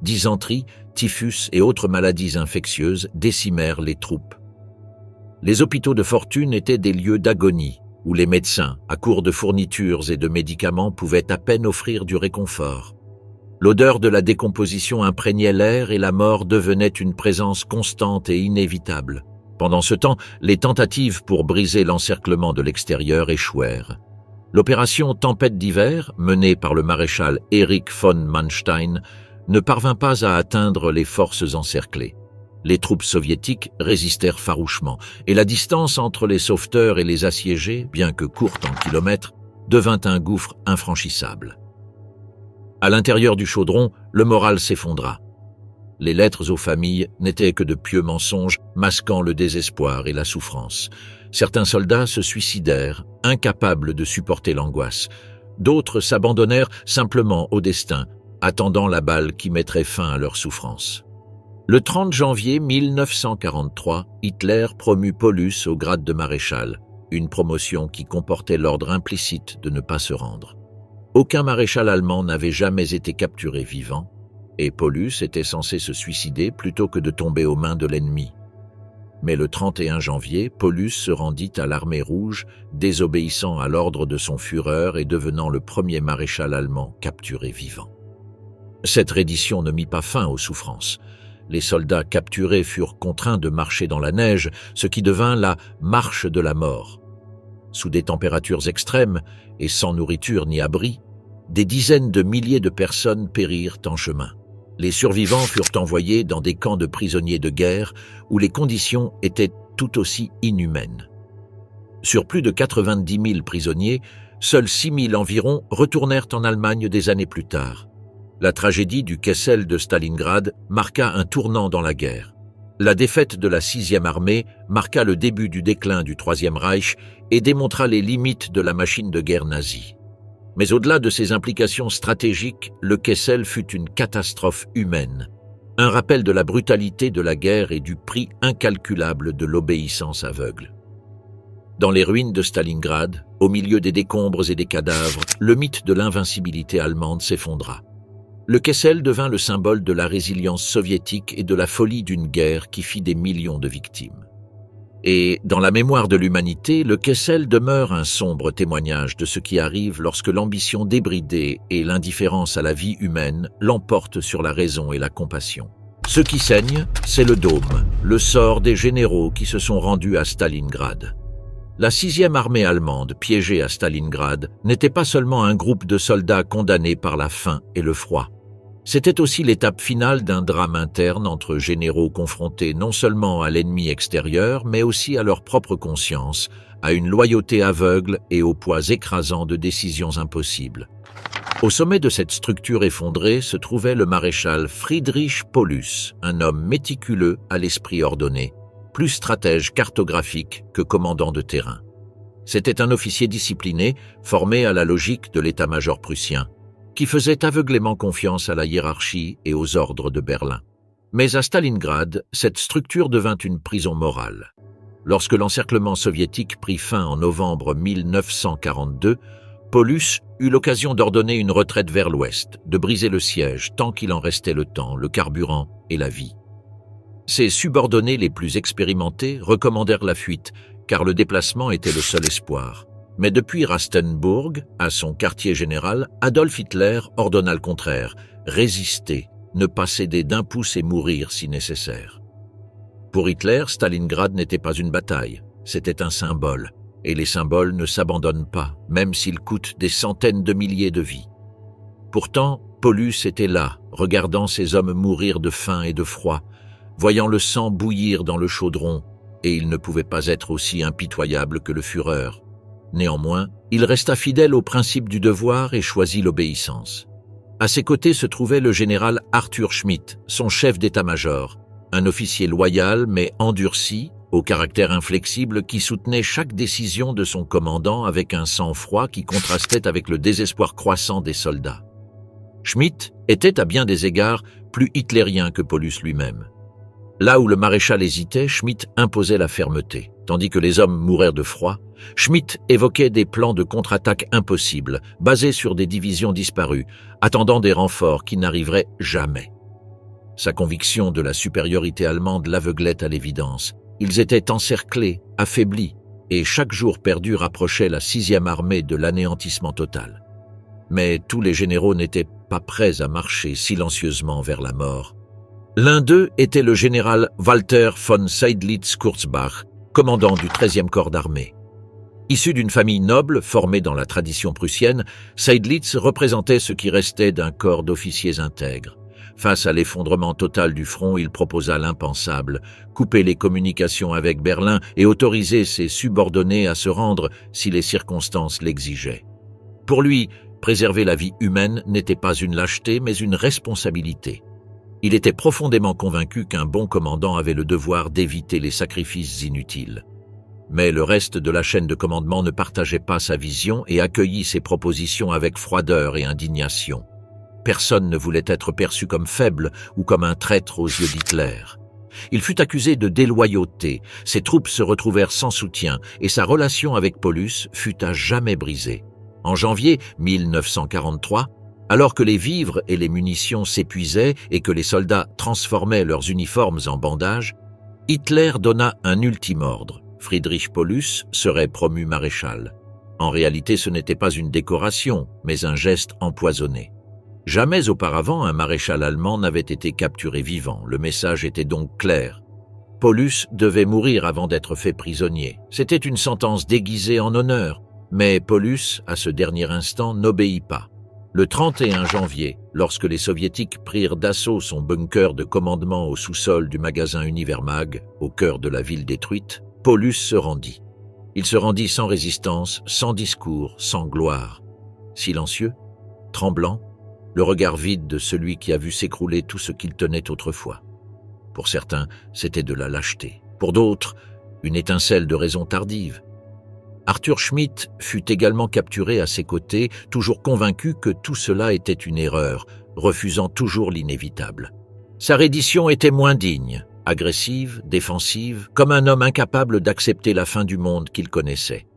Dysenterie, typhus et autres maladies infectieuses décimèrent les troupes. Les hôpitaux de fortune étaient des lieux d'agonie, où les médecins, à court de fournitures et de médicaments, pouvaient à peine offrir du réconfort. L'odeur de la décomposition imprégnait l'air et la mort devenait une présence constante et inévitable. Pendant ce temps, les tentatives pour briser l'encerclement de l'extérieur échouèrent. L'opération Tempête d'hiver, menée par le maréchal Erich von Manstein, ne parvint pas à atteindre les forces encerclées. Les troupes soviétiques résistèrent farouchement, et la distance entre les sauveteurs et les assiégés, bien que courte en kilomètres, devint un gouffre infranchissable. À l'intérieur du chaudron, le moral s'effondra. Les lettres aux familles n'étaient que de pieux mensonges masquant le désespoir et la souffrance. Certains soldats se suicidèrent, incapables de supporter l'angoisse. D'autres s'abandonnèrent simplement au destin, attendant la balle qui mettrait fin à leur souffrance. Le 30 janvier 1943, Hitler promut Paulus au grade de maréchal, une promotion qui comportait l'ordre implicite de ne pas se rendre. Aucun maréchal allemand n'avait jamais été capturé vivant, et Paulus était censé se suicider plutôt que de tomber aux mains de l'ennemi. Mais le 31 janvier, Paulus se rendit à l'armée rouge, désobéissant à l'ordre de son Führer et devenant le premier maréchal allemand capturé vivant. Cette reddition ne mit pas fin aux souffrances. Les soldats capturés furent contraints de marcher dans la neige, ce qui devint la « marche de la mort ». Sous des températures extrêmes et sans nourriture ni abri, des dizaines de milliers de personnes périrent en chemin. Les survivants furent envoyés dans des camps de prisonniers de guerre où les conditions étaient tout aussi inhumaines. Sur plus de 90 000 prisonniers, seuls 6 000 environ retournèrent en Allemagne des années plus tard. La tragédie du Kessel de Stalingrad marqua un tournant dans la guerre. La défaite de la 6e armée marqua le début du déclin du Troisième Reich et démontra les limites de la machine de guerre nazie. Mais au-delà de ses implications stratégiques, le Kessel fut une catastrophe humaine, un rappel de la brutalité de la guerre et du prix incalculable de l'obéissance aveugle. Dans les ruines de Stalingrad, au milieu des décombres et des cadavres, le mythe de l'invincibilité allemande s'effondra. Le Kessel devint le symbole de la résilience soviétique et de la folie d'une guerre qui fit des millions de victimes. Et, dans la mémoire de l'humanité, le Kessel demeure un sombre témoignage de ce qui arrive lorsque l'ambition débridée et l'indifférence à la vie humaine l'emportent sur la raison et la compassion. Ce qui saigne, c'est le dôme, le sort des généraux qui se sont rendus à Stalingrad. La 6e armée allemande, piégée à Stalingrad, n'était pas seulement un groupe de soldats condamnés par la faim et le froid. C'était aussi l'étape finale d'un drame interne entre généraux confrontés non seulement à l'ennemi extérieur, mais aussi à leur propre conscience, à une loyauté aveugle et au poids écrasant de décisions impossibles. Au sommet de cette structure effondrée se trouvait le maréchal Friedrich Paulus, un homme méticuleux à l'esprit ordonné, plus stratège cartographique que commandant de terrain. C'était un officier discipliné, formé à la logique de l'état-major prussien, qui faisait aveuglément confiance à la hiérarchie et aux ordres de Berlin. Mais à Stalingrad, cette structure devint une prison morale. Lorsque l'encerclement soviétique prit fin en novembre 1942, Paulus eut l'occasion d'ordonner une retraite vers l'ouest, de briser le siège tant qu'il en restait le temps, le carburant et la vie. Ses subordonnés les plus expérimentés recommandèrent la fuite, car le déplacement était le seul espoir. Mais depuis Rastenburg, à son quartier général, Adolf Hitler ordonna le contraire, résister, ne pas céder d'un pouce et mourir si nécessaire. Pour Hitler, Stalingrad n'était pas une bataille, c'était un symbole, et les symboles ne s'abandonnent pas, même s'ils coûtent des centaines de milliers de vies. Pourtant, Paulus était là, regardant ces hommes mourir de faim et de froid, voyant le sang bouillir dans le chaudron, et il ne pouvait pas être aussi impitoyable que le Führer. Néanmoins, il resta fidèle au principe du devoir et choisit l'obéissance. À ses côtés se trouvait le général Arthur Schmidt, son chef d'état-major, un officier loyal mais endurci, au caractère inflexible qui soutenait chaque décision de son commandant avec un sang-froid qui contrastait avec le désespoir croissant des soldats. Schmidt était à bien des égards plus hitlérien que Paulus lui-même. Là où le maréchal hésitait, Schmidt imposait la fermeté. Tandis que les hommes mourraient de froid, Schmidt évoquait des plans de contre-attaque impossibles, basés sur des divisions disparues, attendant des renforts qui n'arriveraient jamais. Sa conviction de la supériorité allemande l'aveuglait à l'évidence. Ils étaient encerclés, affaiblis, et chaque jour perdu rapprochait la 6e armée de l'anéantissement total. Mais tous les généraux n'étaient pas prêts à marcher silencieusement vers la mort. L'un d'eux était le général Walter von Seydlitz-Kurzbach, commandant du 13e corps d'armée. Issu d'une famille noble, formée dans la tradition prussienne, Seydlitz représentait ce qui restait d'un corps d'officiers intègres. Face à l'effondrement total du front, il proposa l'impensable, couper les communications avec Berlin et autoriser ses subordonnés à se rendre si les circonstances l'exigeaient. Pour lui, préserver la vie humaine n'était pas une lâcheté, mais une responsabilité. Il était profondément convaincu qu'un bon commandant avait le devoir d'éviter les sacrifices inutiles. Mais le reste de la chaîne de commandement ne partageait pas sa vision et accueillit ses propositions avec froideur et indignation. Personne ne voulait être perçu comme faible ou comme un traître aux yeux d'Hitler. Il fut accusé de déloyauté, ses troupes se retrouvèrent sans soutien et sa relation avec Paulus fut à jamais brisée. En janvier 1943, alors que les vivres et les munitions s'épuisaient et que les soldats transformaient leurs uniformes en bandages, Hitler donna un ultime ordre. Friedrich Paulus serait promu maréchal. En réalité, ce n'était pas une décoration, mais un geste empoisonné. Jamais auparavant un maréchal allemand n'avait été capturé vivant. Le message était donc clair. Paulus devait mourir avant d'être fait prisonnier. C'était une sentence déguisée en honneur, mais Paulus, à ce dernier instant, n'obéit pas. Le 31 janvier, lorsque les Soviétiques prirent d'assaut son bunker de commandement au sous-sol du magasin Univermag, au cœur de la ville détruite, Paulus se rendit. Il se rendit sans résistance, sans discours, sans gloire. Silencieux, tremblant, le regard vide de celui qui a vu s'écrouler tout ce qu'il tenait autrefois. Pour certains, c'était de la lâcheté. Pour d'autres, une étincelle de raison tardive. Arthur Schmitt fut également capturé à ses côtés, toujours convaincu que tout cela était une erreur, refusant toujours l'inévitable. Sa reddition était moins digne, agressive, défensive, comme un homme incapable d'accepter la fin du monde qu'il connaissait.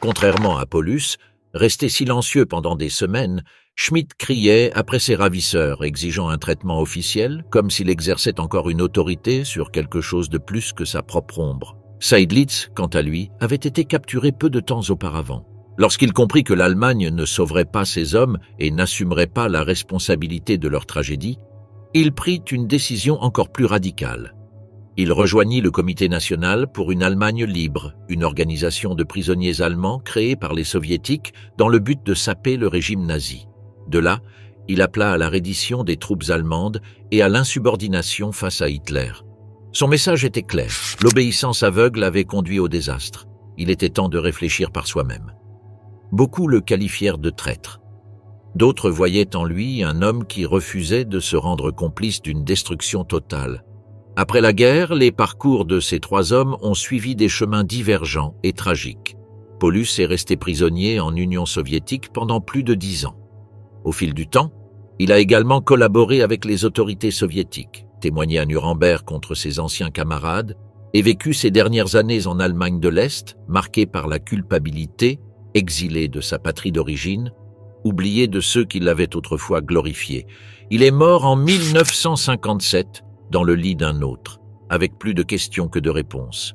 Contrairement à Paulus, resté silencieux pendant des semaines, Schmitt criait après ses ravisseurs, exigeant un traitement officiel, comme s'il exerçait encore une autorité sur quelque chose de plus que sa propre ombre. Seydlitz, quant à lui, avait été capturé peu de temps auparavant. Lorsqu'il comprit que l'Allemagne ne sauverait pas ses hommes et n'assumerait pas la responsabilité de leur tragédie, il prit une décision encore plus radicale. Il rejoignit le Comité national pour une Allemagne libre, une organisation de prisonniers allemands créée par les Soviétiques dans le but de saper le régime nazi. De là, il appela à la reddition des troupes allemandes et à l'insubordination face à Hitler. Son message était clair. L'obéissance aveugle avait conduit au désastre. Il était temps de réfléchir par soi-même. Beaucoup le qualifièrent de traître. D'autres voyaient en lui un homme qui refusait de se rendre complice d'une destruction totale. Après la guerre, les parcours de ces trois hommes ont suivi des chemins divergents et tragiques. Paulus est resté prisonnier en Union soviétique pendant plus de 10 ans. Au fil du temps, il a également collaboré avec les autorités soviétiques, témoigné à Nuremberg contre ses anciens camarades et vécu ses dernières années en Allemagne de l'Est, marqué par la culpabilité, exilé de sa patrie d'origine, oublié de ceux qui l'avaient autrefois glorifié. Il est mort en 1957 dans le lit d'un autre, avec plus de questions que de réponses.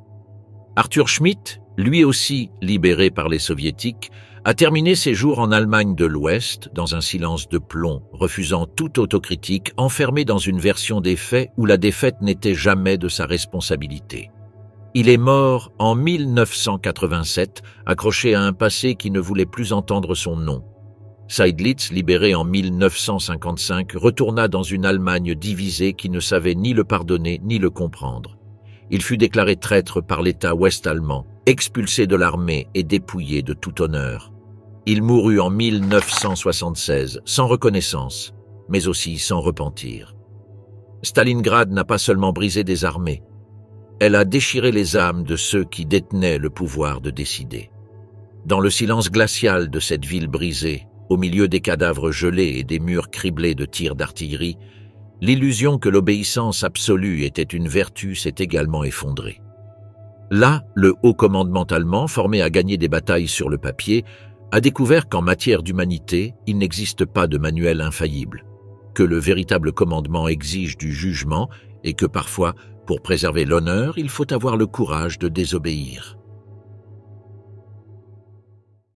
Arthur Schmitt, lui aussi libéré par les Soviétiques, a terminé ses jours en Allemagne de l'Ouest dans un silence de plomb, refusant toute autocritique, enfermé dans une version des faits où la défaite n'était jamais de sa responsabilité. Il est mort en 1987, accroché à un passé qui ne voulait plus entendre son nom. Seydlitz, libéré en 1955, retourna dans une Allemagne divisée qui ne savait ni le pardonner ni le comprendre. Il fut déclaré traître par l'État ouest-allemand, expulsé de l'armée et dépouillé de tout honneur. Il mourut en 1976, sans reconnaissance, mais aussi sans repentir. Stalingrad n'a pas seulement brisé des armées, elle a déchiré les âmes de ceux qui détenaient le pouvoir de décider. Dans le silence glacial de cette ville brisée, au milieu des cadavres gelés et des murs criblés de tirs d'artillerie, l'illusion que l'obéissance absolue était une vertu s'est également effondrée. Là, le haut commandement allemand, formé à gagner des batailles sur le papier, a découvert qu'en matière d'humanité, il n'existe pas de manuel infaillible, que le véritable commandement exige du jugement et que parfois, pour préserver l'honneur, il faut avoir le courage de désobéir.